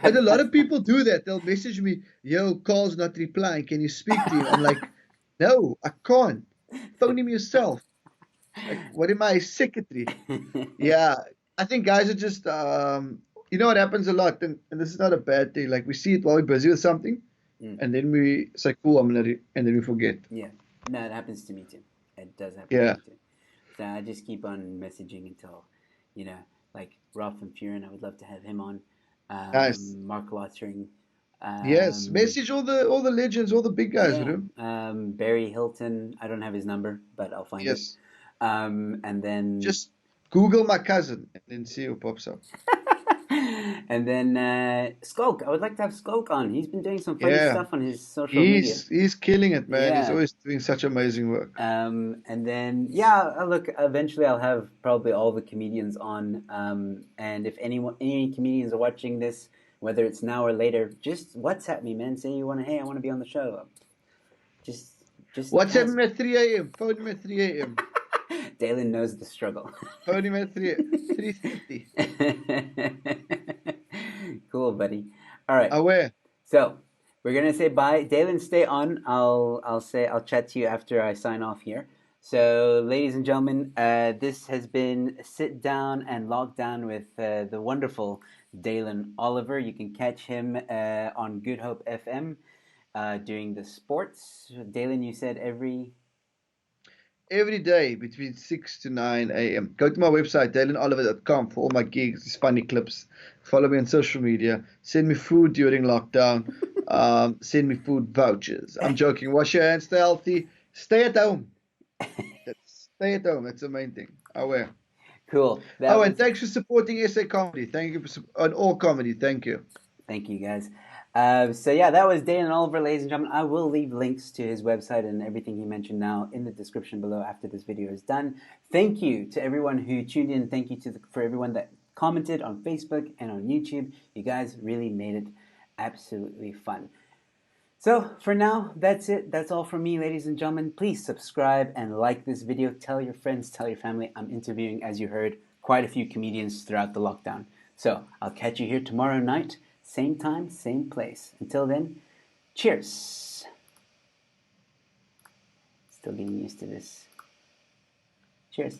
And a lot of people do that. They'll message me, yo, Carl's not replying. Can you speak to him? I'm like, no, I can't. Phone him yourself. Like, what am I, a secretary? Yeah, I think guys are just, you know what happens a lot, and this is not a bad thing. Like, we see it while we're busy with something, Mm. and then we say, cool, and then we forget. Yeah. No, it happens to me too. It does happen Yeah. to me too. So I just keep on messaging until, like Ralph and Furin, I would love to have him on. Nice. Mark Lottering. Yes. Message all the legends, all the big guys, you Yeah. know? Barry Hilton. I don't have his number, but I'll find it. Yes. And then Just Google my cousin and then see who pops up. and then Skulk. I would like to have Skulk on. He's been doing some funny Yeah. stuff on his social media. He's killing it, man. He's Yeah. always doing such amazing work. And then yeah, look. Eventually, I'll have probably all the comedians on. And if any comedians are watching this, whether it's now or later, just WhatsApp me, man. Say you want to. Hey, I want to be on the show. Just WhatsApp ask. him at 3 a.m. Phone him at 3 a.m. Dalen knows the struggle. Phone him at 3:30. Cool, buddy. All right. Aware. So we're gonna say bye. Dalen, stay on. I'll chat to you after I sign off here. So, ladies and gentlemen, this has been Sit Down and Locked Down with the wonderful Dalin Oliver. You can catch him on Good Hope FM doing the sports. Dalen, you said Every day between 6 to 9 a.m. Go to my website, dalinoliver.com, for all my gigs, these funny clips. Follow me on social media. Send me food during lockdown. Send me food vouchers. I'm joking. Wash your hands. Stay healthy. Stay at home. Stay at home. That's the main thing. Aware. Cool. Oh, and thanks for supporting SA Comedy. Thank you for on all comedy. Thank you. Thank you, guys. So yeah, that was Dalin Oliver, ladies and gentlemen. I will leave links to his website and everything he mentioned now in the description below after this video is done. Thank you to everyone who tuned in. Thank you for everyone that commented on Facebook and on YouTube. You guys really made it absolutely fun. So for now, that's it. That's all from me, ladies and gentlemen. Please subscribe and like this video. Tell your friends, tell your family. I'm interviewing, as you heard, quite a few comedians throughout the lockdown. So I'll catch you here tomorrow night. Same time, same place. Until then, cheers. Still getting used to this. Cheers.